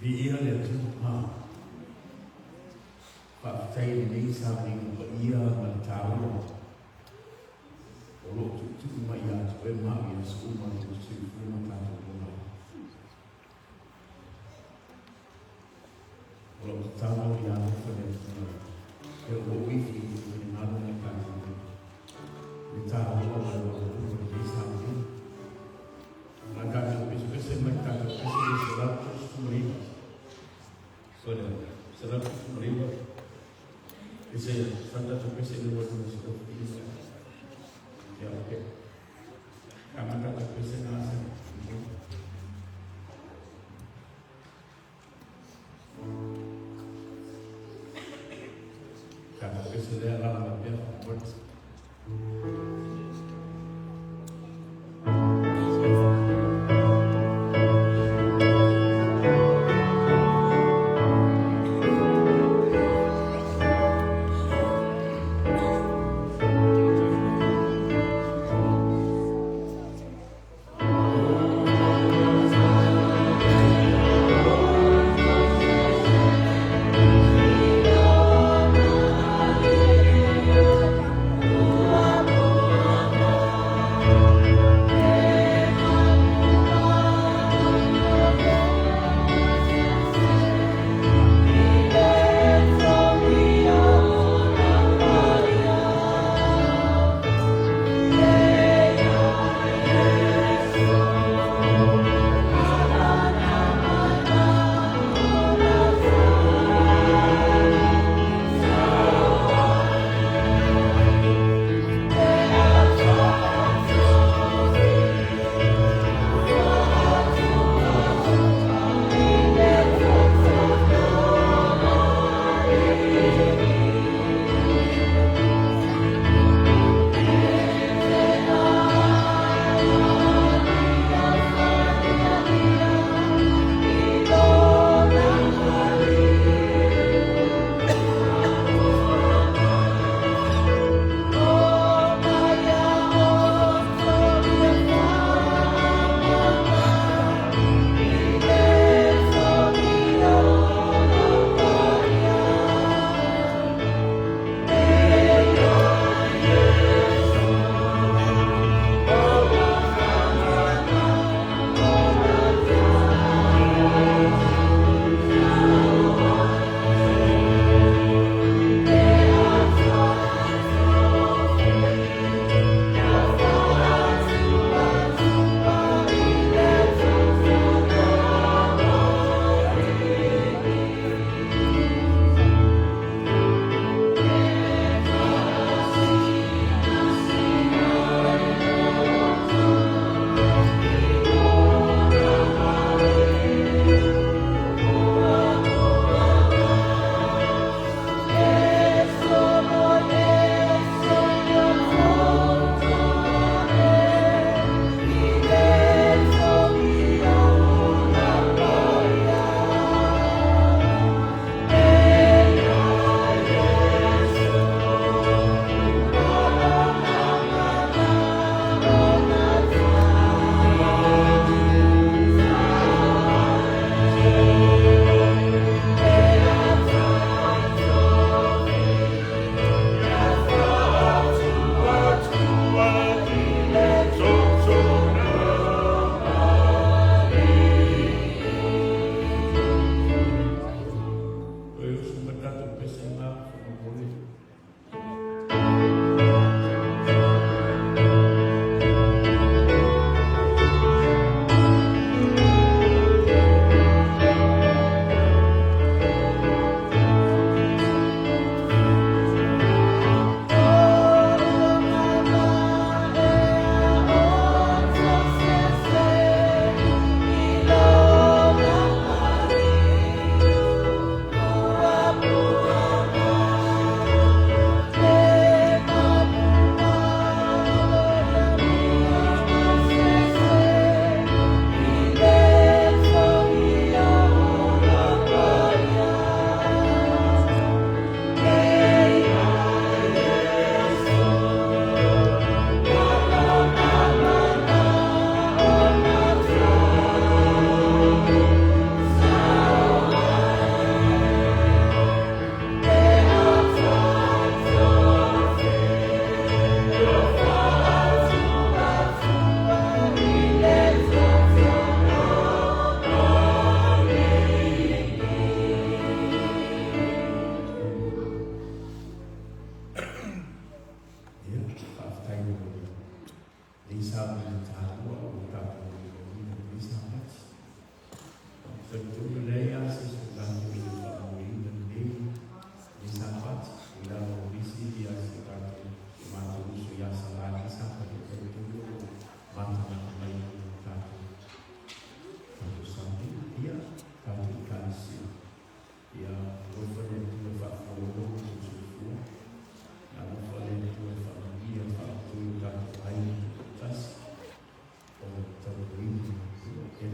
Speaker 1: ia le tu ha. Pa tai ni sa ni ko ia ma tau. O lo tu mai ia tu e ma ia su ma tu su ma ta tu ma. O lo tau ia le fa le tu. E o wifi ni na na ka tu. Ni ta o ma lo tu ni sa ni. Agak lebih sebentar kesini $100,000. Sudah $100,000. Bisa $100,000 ya oke. Kamu tak bisa nasi. Kamu bisa dalam dia buat.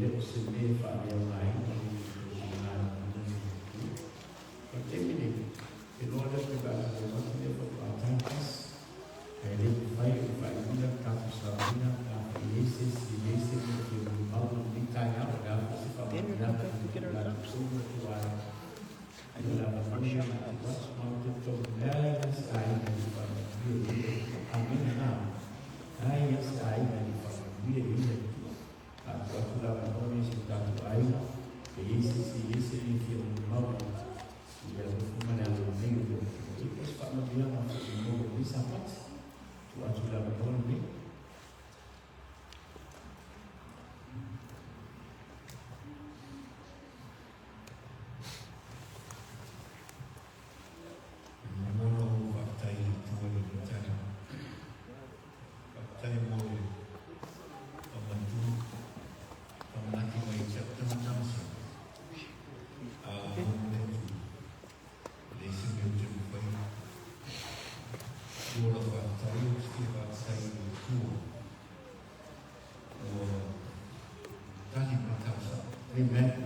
Speaker 1: le o se me fa le mai ma te mi e lo le che va a ma te le fa tantas e le fai una capo sarina a esse che un Paulo di Caia da si fa la persona che va la famiglia ma tutto bene sai amen now ai sai di famiglia a tua la famiglia si sta ai e esse che un Paulo e a maneira do meio e depois fala de uma forma de sapato tu ajuda a dormir Amen.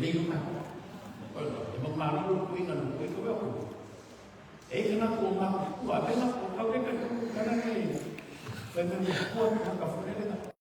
Speaker 1: nei luka. Ola, e mamaralo kuinga no koi ka weko. E kana ko ma ku a pena ko ka weka kana nei. Kai me ku ka ka fone